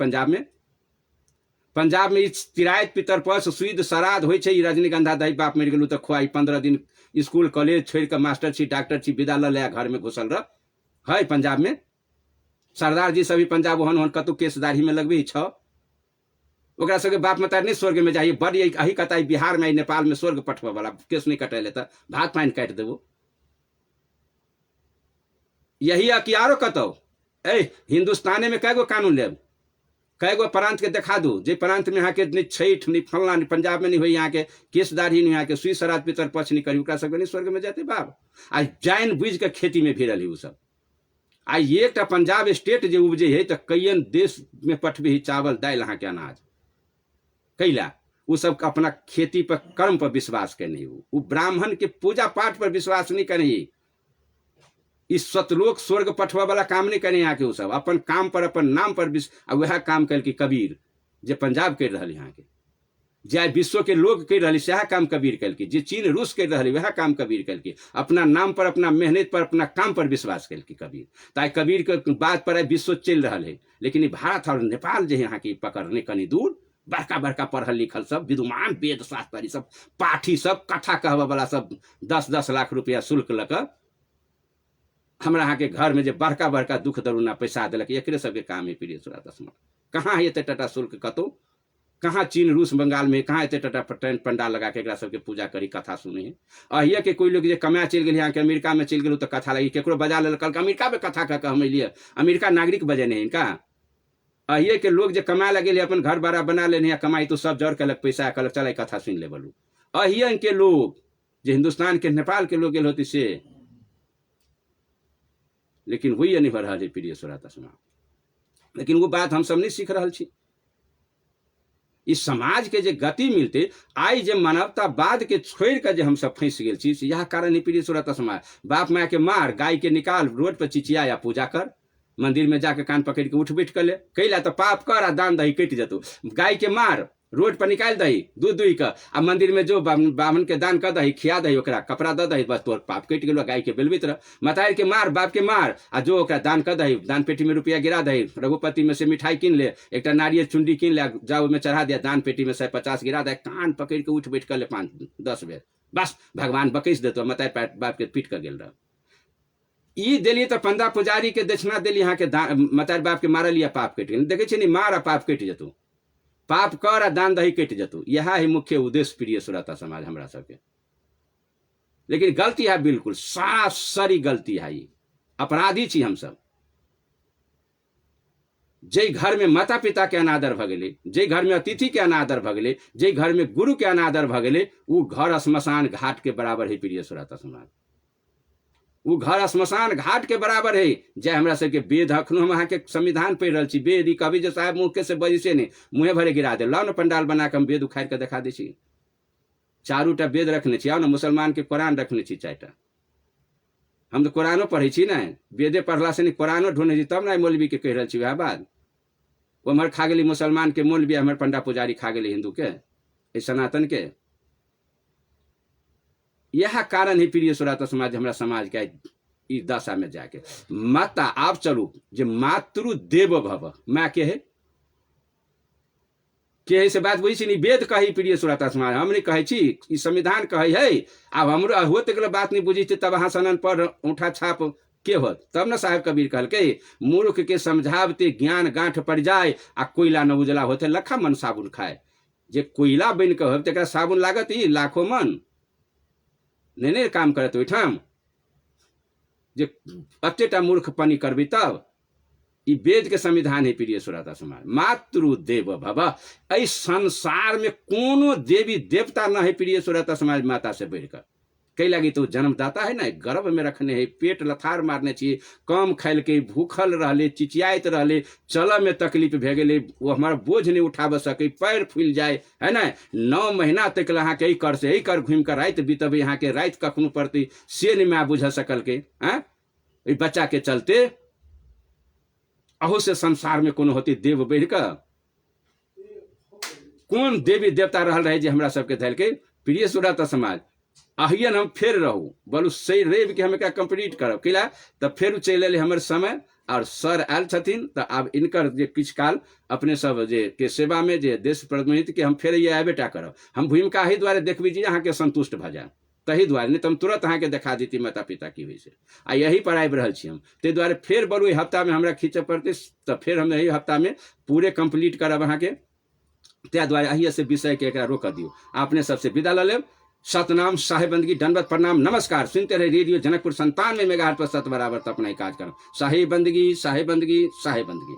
S1: पंजाब में तिरायत पितर पस सुईद श्राद्ध हो, रजनीगंधा दही बाप मर गलू तो खुआई 15 दिन स्कूल कॉलेज छोड़ कर मास्टर छी डॉक्टर छी विदा ले घर में घुसल रह है। पंजाब में सरदार जी सभी पंजाब ओहन ओहन कतु केस दाढ़ी में लगबे छ, ओकरा सबके बाप मतार नहीं स्वर्ग में जाइए, बड़ अही कताई बिहार में नेपाल में स्वर्ग पठवा वाला केस नहीं कटे लेता, भात पानी काट देवो यही अकियारो कतो। हिंदुस्ताने में कैगो कानून लेब, कैगो प्रांत के देखा दू जे प्रांत में यहाँ के नहीं छठ नहीं फलना नहीं, पंजाब में नहीं हुई यहाँ के केस दाढ़ी नहीं, यहाँ के सुई श्राद्ध पितर पक्ष नहीं करी, ओकरा सबके नहीं स्वर्ग में जाते बाप। आज जान बुझ के खेती में भिड़ल ही सब। आई एक पंजाब स्टेट जो उपजे है तो कईन देश में पठबे ही चावल दाल यहाँ के अनाज कैला, वो सब अपना खेती पर कर्म पर विश्वास करने, वो ब्राह्मण के पूजा पाठ पर विश्वास नहीं करे, इस सतलोक स्वर्ग पठवा वाला काम नहीं करे यहाँ के, वो सब अपन काम पर अपन नाम पर वह काम कर की कबीर जे पंजाब कर रहा यहाँ के, जे विश्व के लोग कर रही सह काम कबीर कल की, जे चीन रूस कर रही वह काम कबीर कल की, अपना नाम पर अपना मेहनत पर अपना काम पर विश्वास कल की कबीर। ताकि कबीर के बात पर विश्व चल रहा है, लेकिन भारत और नेपाल जो यहाँ की पकड़ने कनी दूर बड़का बड़का पढ़ल लिखल सब विद्वान वेद शास्त्री सब पाठी सब कथा कहवा वाला सब 10-10 लाख रुपया शुल्क लकर हमरा यहाँ के घर में जो बड़का बड़का दुख दरुना पैसा दिलक, एक सबके काम है प्रिय सुराता समाज। कहाँ है ये टाटा शुल्क कतो, कहाँ चीन रूस बंगाल में कहाँ एते टाटा पंडाल लगा के एकरा सबके पूजा करी कथा सुने है। अहिया के कोई लोग जो कमाया चल गए यहाँ के अमेरिका में चल गए तो कथा लगी, केकरो बजा ले कल अमेरिका में कथा कह हम लिए अमेरिका नागरिक बजे नहीं इनका। अहिए के लोग जो कमाए लगे अपन घर बारा बना लेने कमाई तो सब जड़ कलक पैसा कलक चल कथा सुन ले बोलू। अहिया इनके लोग जो हिंदुस्तान के नेपाल के लोग होती से, लेकिन वही नहीं भर रहा है प्रिय सुराता समाज। लेकिन वो बात हम सब नहीं सीख रहा छी। इस समाज के जे गति मिलते आई जे मानवतावाद के छोड़ कर जे हम सब फंस गए चीज, यह कारण प्रिय सुराता समाज। बाप माँ के मार गाय के निकाल रोड पर चिचिया या पूजा कर, मंदिर में जाके कान पकड़ के उठ बैठ कर ले कैला तो पाप कर आ दान दही कट जतु। गाय के मार रोड पर निकाल दही दूध दुही का आ मंदिर में जो बामन के दान कर दही खिया दही ओकरा कपड़ा दे दही बस तोर पाप कट गेलो। गाय के बेलबित रह मतारी के मार बाप के मार आ जो ओकरा दान कर दही दान पेटी में रुपया गिरा दही रघुपति में से मिठाई किन ले एक नारियल चुंडी किन ले जाओ में चढ़ा दिया दान पेटी में 150 गिरा दे कान पकड़ के उठ बैठ कर ले 5-10 बेर बस भगवान बकैस देतो। मतारी बाप के पीट कर गेल रह ई दिली तो पंदा पुजारी के दक्षिणा दिली यहाँ के मतारी बाप के मारल या पाप कट गेल। देखे नहीं मार आ पाप कट जतु पाप कर आ दान दही कट जतु। यह ही मुख्य उद्देश्य प्रिय सुरता समाज हमरा सबके। लेकिन गलती है बिल्कुल सरासरी गलती है। अपराधी छी हम सब। जे घर में माता पिता के अनादर भ गेले जे घर में अतिथि के अनादर भ गेले जे घर में गुरु के अनादर भ गेले उ घर श्मशान घाट के बराबर है प्रिय सुरता समाज। उ घर श्मशान घाट के बराबर है। जय हमरा सबके वेद अखनो हम अहाँ के संविधान पढ़ि रहल छी वेद ई कवि जे साहब मुँह के से बजी से नहीं मुँहे भरे गिरा दे लाओ न पंडाल बना के हम वेद उखाड़ के दिखा दै छी। 4टा वेद रखने छी। आओ न मुसलमान के कुरान रखने छी 4टा। हम तो कुरानो पढ़े छी ना वेदे पढ़ला से नहीं कुरानो ढूंढे छी तब ना मौलवी के कह रहा छी वह बात। वो हमारे खा गेली मुसलमान के मौलवी हमारे पंडा पुजारी खा गेली हिंदू के सनातन के। यह कारण ही प्रिय सुरता समाज हमरा समाज के ई दशा में जाके माता आप चलू जे मातृ देव भव माँ के है से बात बुझी नहीं वेद कही प्रिय सुरता समाज हम नहीं कहे छी ई संविधान कहे है। अब हमरो होते गल बात नहीं बुझी तब अहाँ सनन पर उठा छाप के होत तब न साहेब कबीर कहलके मूर्ख के समझावते ज्ञान गांठ पड़ जाए आ कोयला न उजला होते लखा मन साबुन खाए। जे कोयला बन के होब तकरा साबुन लागत ही लाखों मन नहीं काम करत ओठाम जे अतेटा मूर्खपनी करबी तब। ई वेद के संविधान है प्रिय सुरता समाज। मातृ देव भव ऐ संसार में कोनो देवी देवता न है प्रिय सुरता समाज माता से बढ़कर। कई लगी तो जन्मदाता है ना गर्भ में रखने है पेट लथार मारने चाहिए कम खाइल के भूखल रहले चिचियात रहले चल में तकलीफ भे गेले वो हमारा बोझ नहीं उठाब सके पैर फूल जाए है ना 9 महीना तक यहाँ के कर से ही कर घूम कर रात बीतब यहाँ के रात कखनो पड़ती से नहीं मैं बुझ सकल के बच्चा के चलते अहो से संसार में कोनो होती देव बढ़ कर कौन देवी देवता रहल रहे जे हमरा सबके धैल के प्रिय सुरता समाज। अहियन हम फिर रहू बोलू सही रेब के हम क्या कंप्लीट करब किला तब फिर चल अल हमर समय और सर आयल छथिन तो अब इनकर जे किछ काल अपने सब जे के सेवा में जे देश प्रतिनिधित्व के हम फिर ये आबेटा करब। हम भूमिका ही द्वारे देखबी जी अहाँ के संतुष्ट भ जाए तही द्वारे नहीं तो हम तुरंत अहाँ के देखा देती माता पिता की वजह से आ यही पर आबि रहल छी हम ते द्वारे फिर बोलू हफ्ता में हमरा खींचे पड़ते तो फिर हम यही हफ्ता में पूरे कंप्लीट करब अहाँ के त्या द्वारे अहिए से विषय के एकरा रोक दियो। आपने सबसे विदा ल लेब। सतनाम साहेबंदगी दंडवत प्रणाम नमस्कार। सुनते रहे रेडियो जनकपुर 97 मेगाहर्ट्ज पर 7 बराबर तक अपना ही काज करो। साहेबंदगी साहेबंदगी साहेबंदगी।